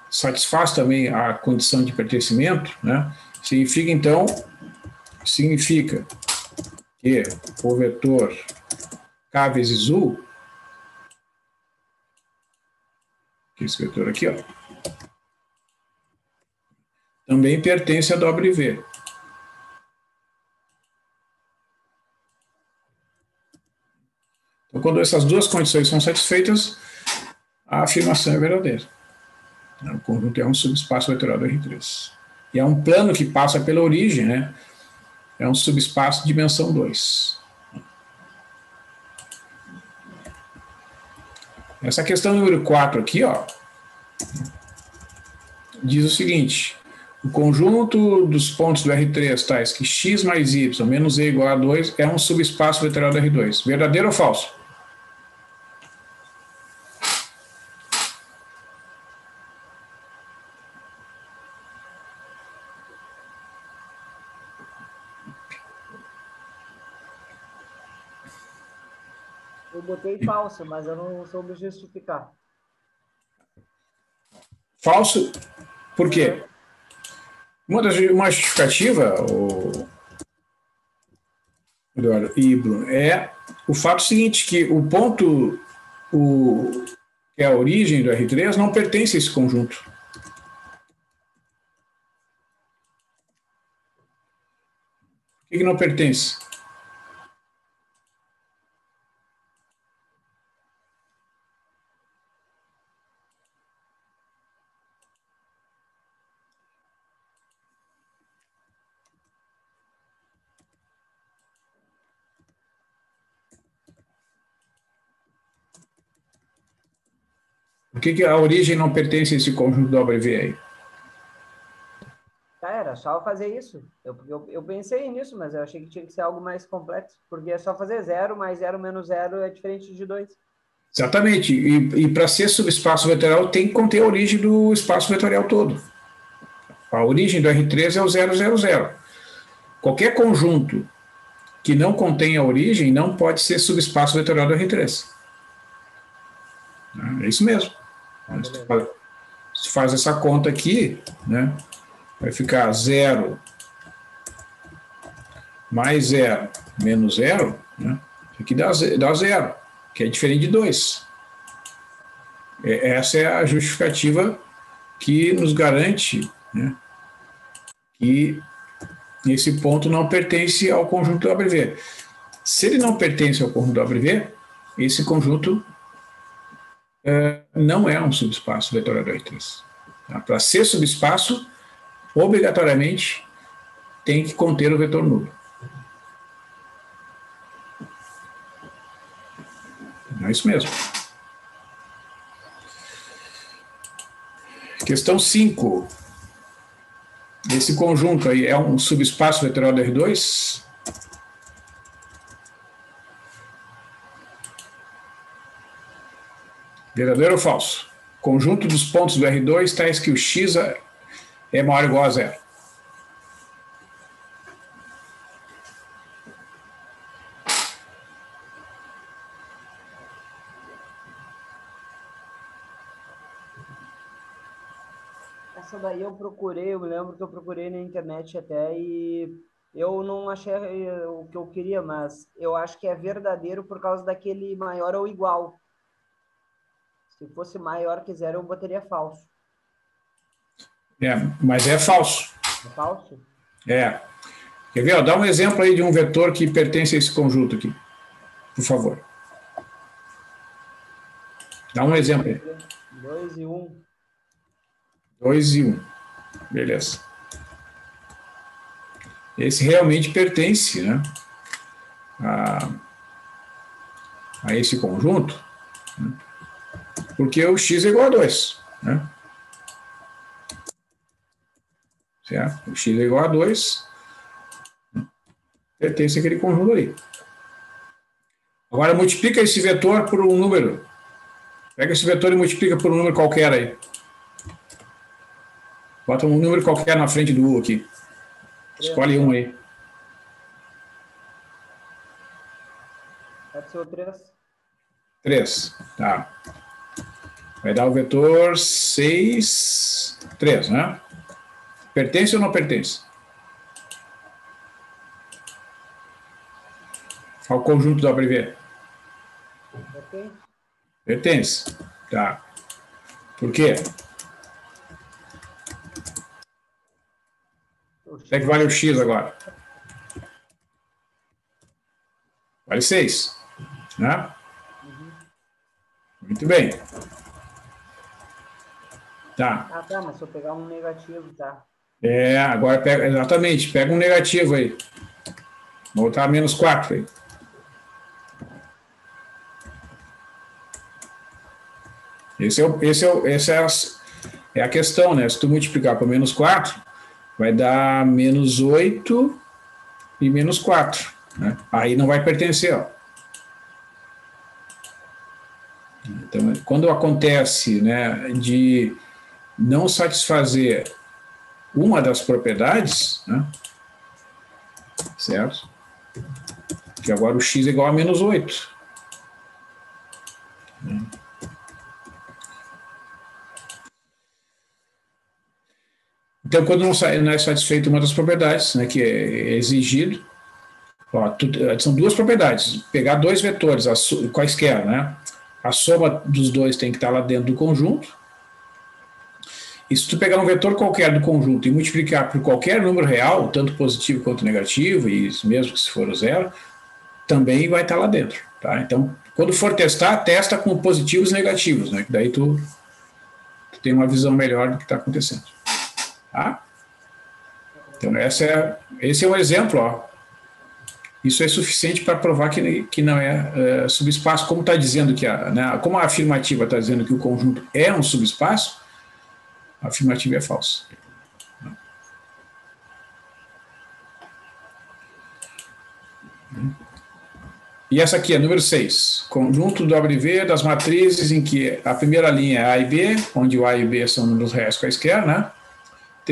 satisfaz também a condição de pertencimento, né? Significa que o vetor k vezes u, que é esse vetor aqui, ó, também pertence a W. Então, quando essas duas condições são satisfeitas, a afirmação é verdadeira. O conjunto é um subespaço vetorial do R3. E é um plano que passa pela origem, né? É um subespaço de dimensão 2. Essa questão número 4 aqui, ó, diz o seguinte: o conjunto dos pontos do R3 tais que x mais y menos e igual a 2 é um subespaço vetorial do R2. Verdadeiro ou falso? Eu botei falso, mas eu não soube justificar. Falso, por quê? Uma justificativa, Eduardo e Bruno, é o fato seguinte, que o ponto, que é a origem do R3, não pertence a esse conjunto. Por que não pertence? Por que a origem não pertence a esse conjunto W aí? Era só fazer isso. Eu pensei nisso, mas eu achei que tinha que ser algo mais complexo, porque é só fazer 0 mais 0 menos 0 é diferente de 2. Exatamente. E para ser subespaço vetorial tem que conter a origem do espaço vetorial todo. A origem do R3 é o 0, 0, 0. Qualquer conjunto que não contém a origem não pode ser subespaço vetorial do R3. É isso mesmo. Se faz essa conta aqui, né, vai ficar 0 mais 0 menos 0, né, aqui dá 0, que é diferente de 2. Essa é a justificativa que nos garante, né, que esse ponto não pertence ao conjunto W. Se ele não pertence ao conjunto W, esse conjunto não é um subespaço vetorial do R3. Tá? Para ser subespaço, obrigatoriamente tem que conter o vetor nulo. É isso mesmo. Questão 5. Esse conjunto aí é um subespaço vetorial do R2? Verdadeiro ou falso? Conjunto dos pontos do R2 tais que o x é maior ou igual a 0. Essa daí eu procurei, eu me lembro que eu procurei na internet até e eu não achei o que eu queria, mas eu acho que é verdadeiro por causa daquele maior ou igual. Se fosse maior que zero, eu botaria falso. Mas é falso. É falso? É. Quer ver? Ó, dá um exemplo aí de um vetor que pertence a esse conjunto aqui, por favor. Dá um exemplo aí. 2 e 1. 2 e 1. Beleza. Esse realmente pertence, né, a esse conjunto, né, porque o x é igual a 2. Né? Certo? O x é igual a 2. Pertence àquele conjunto ali. Agora multiplica esse vetor por um número. Pega esse vetor e multiplica por um número qualquer aí. Bota um número qualquer na frente do U aqui. Escolhe um aí. Pode ser o 3. 3. Tá. Vai dar o vetor 6, 3, né? Pertence ou não pertence? Ao conjunto do abreviado. Pertence. Pertence. Tá. Por quê? Quanto é que vale o x agora? Vale 6. Né? Muito bem. Tá. Ah, tá, mas se eu pegar um negativo, tá. Agora pega, exatamente, pega um negativo aí. Vou botar menos 4 aí. Essa é a questão, né? Se tu multiplicar por menos 4, vai dar menos 8 e menos 4. Né? Aí não vai pertencer, ó. Então, quando acontece, né, de não satisfazer uma das propriedades, né, certo? Que agora o x é igual a menos 8. Então, quando não é satisfeita uma das propriedades, né, que é exigido, ó, são duas propriedades. Pegar dois vetores, quaisquer, né? A soma dos dois tem que estar lá dentro do conjunto. E se tu pegar um vetor qualquer do conjunto e multiplicar por qualquer número real, tanto positivo quanto negativo, e mesmo que se for o zero, também vai estar lá dentro. Tá? Então, quando for testar, testa com positivos e negativos, né? Que daí tu tem uma visão melhor do que está acontecendo. Tá? Então, esse é um exemplo, ó. Isso é suficiente para provar que não é subespaço, como está dizendo que né, como a afirmativa está dizendo que o conjunto é um subespaço, a afirmativa é falsa. E essa aqui é número 6, conjunto do W das matrizes em que a primeira linha é A e B, onde o A e o B são números reais quaisquer, né?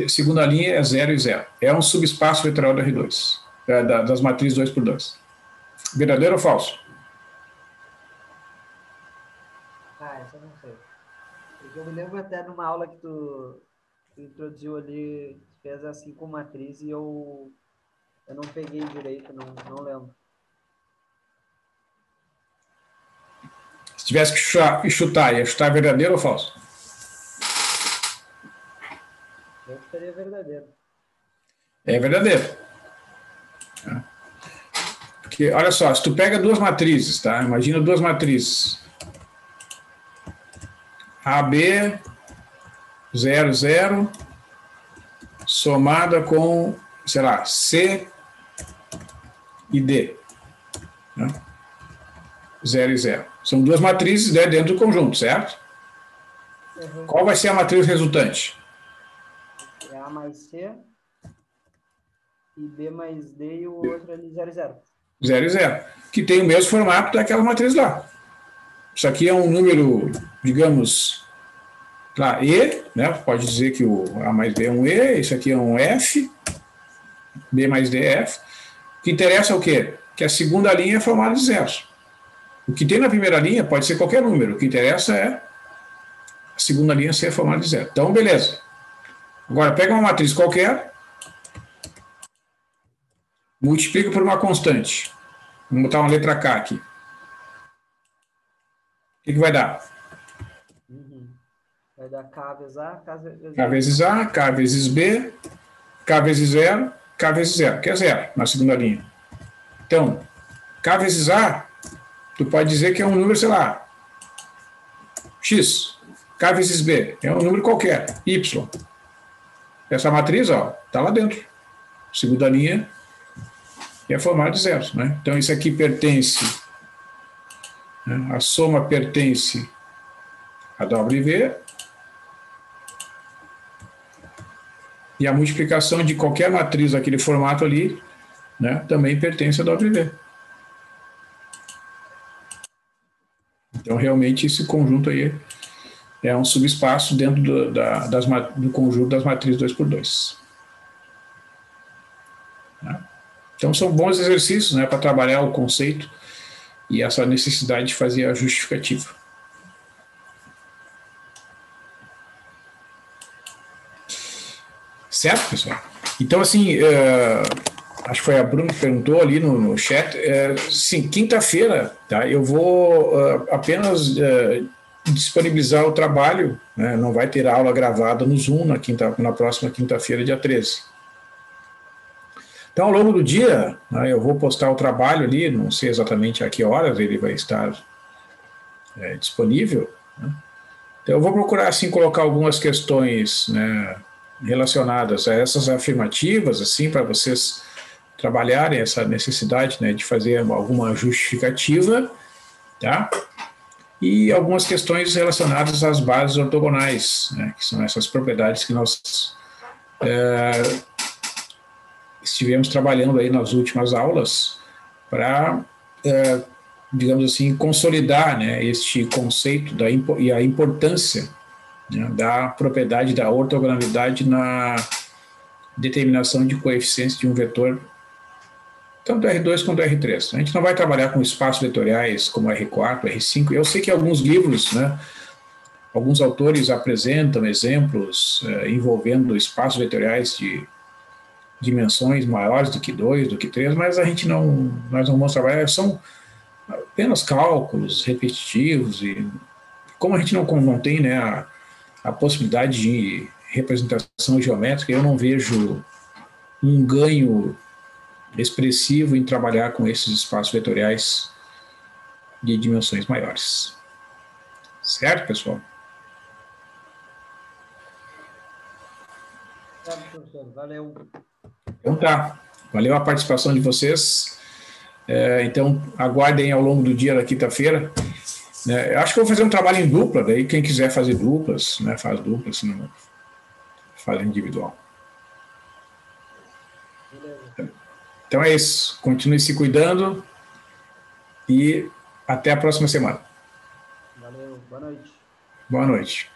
Segunda linha é 0 e 0. É um subespaço vetorial da R2. Das matrizes 2 por 2. Verdadeiro ou falso? Isso eu não sei. Porque eu me lembro até numa aula que tu introduziu ali, fez assim com matriz e eu não peguei direito, não lembro. Se tivesse que chutar, ia chutar verdadeiro ou falso? Eu chutaria verdadeiro. É verdadeiro. Porque, olha só, se tu pega duas matrizes, tá? Imagina duas matrizes. AB 0, 0, somada com, sei lá, C e D. Né? 0 e 0. São duas matrizes, né, dentro do conjunto, certo? Uhum. Qual vai ser a matriz resultante? É A mais C e B mais D e o outro ali 0 e 0. 0 e 0. Que tem o mesmo formato daquela matriz lá. Isso aqui é um número, digamos, lá, E, né? Pode dizer que o A mais B é um E, isso aqui é um F, B mais D é F. O que interessa é o quê? Que a segunda linha é formada de zeros. O que tem na primeira linha pode ser qualquer número. O que interessa é a segunda linha ser formada de zero. Então, beleza. Agora, pega uma matriz qualquer, multiplica por uma constante. Vamos botar uma letra K aqui. O que vai dar? Vai dar K vezes A, K vezes A, K vezes B, K vezes 0, K vezes 0, que é 0 na segunda linha. Então, K vezes A, tu pode dizer que é um número, sei lá, X. K vezes B é um número qualquer, Y. Essa matriz, ó, está lá dentro. Segunda linha é formada de zeros, né? Então, isso aqui pertence, né? A soma pertence a W, e a multiplicação de qualquer matriz daquele formato ali, né, também pertence a W. Então, realmente, esse conjunto aí é um subespaço dentro do conjunto das matrizes 2×2. Né? Então, são bons exercícios, né, para trabalhar o conceito e essa necessidade de fazer a justificativa. Certo, pessoal? Então, assim, acho que foi a Bruna que perguntou ali no chat. Sim, quinta-feira, tá? Eu vou apenas disponibilizar o trabalho, né? Não vai ter aula gravada no Zoom na próxima quinta-feira, dia 13. Então, ao longo do dia, né, eu vou postar o trabalho ali, não sei exatamente a que horas ele vai estar disponível, né? Então, eu vou procurar, assim, colocar algumas questões, né, relacionadas a essas afirmativas, assim, para vocês trabalharem essa necessidade, né, de fazer alguma justificativa, tá? E algumas questões relacionadas às bases ortogonais, né, que são essas propriedades que nós estivemos trabalhando aí nas últimas aulas para, digamos assim, consolidar, né, este conceito e a importância, né, da propriedade da ortogonalidade na determinação de coeficientes de um vetor, tanto R2 quanto R3. A gente não vai trabalhar com espaços vetoriais como R4, R5. Eu sei que alguns livros, né, alguns autores apresentam exemplos envolvendo espaços vetoriais de dimensões maiores do que 2, do que 3, mas nós não vamos trabalhar, são apenas cálculos repetitivos, e como a gente não tem, né, a possibilidade de representação geométrica, eu não vejo um ganho expressivo em trabalhar com esses espaços vetoriais de dimensões maiores. Certo, pessoal? Certo, professor. Valeu. Então tá. Valeu a participação de vocês. Então, aguardem ao longo do dia da quinta-feira. Acho que eu vou fazer um trabalho em dupla, daí quem quiser fazer duplas, né, faz duplas, se não faz individual. Beleza. Então é isso. Continue se cuidando e até a próxima semana. Valeu. Boa noite. Boa noite.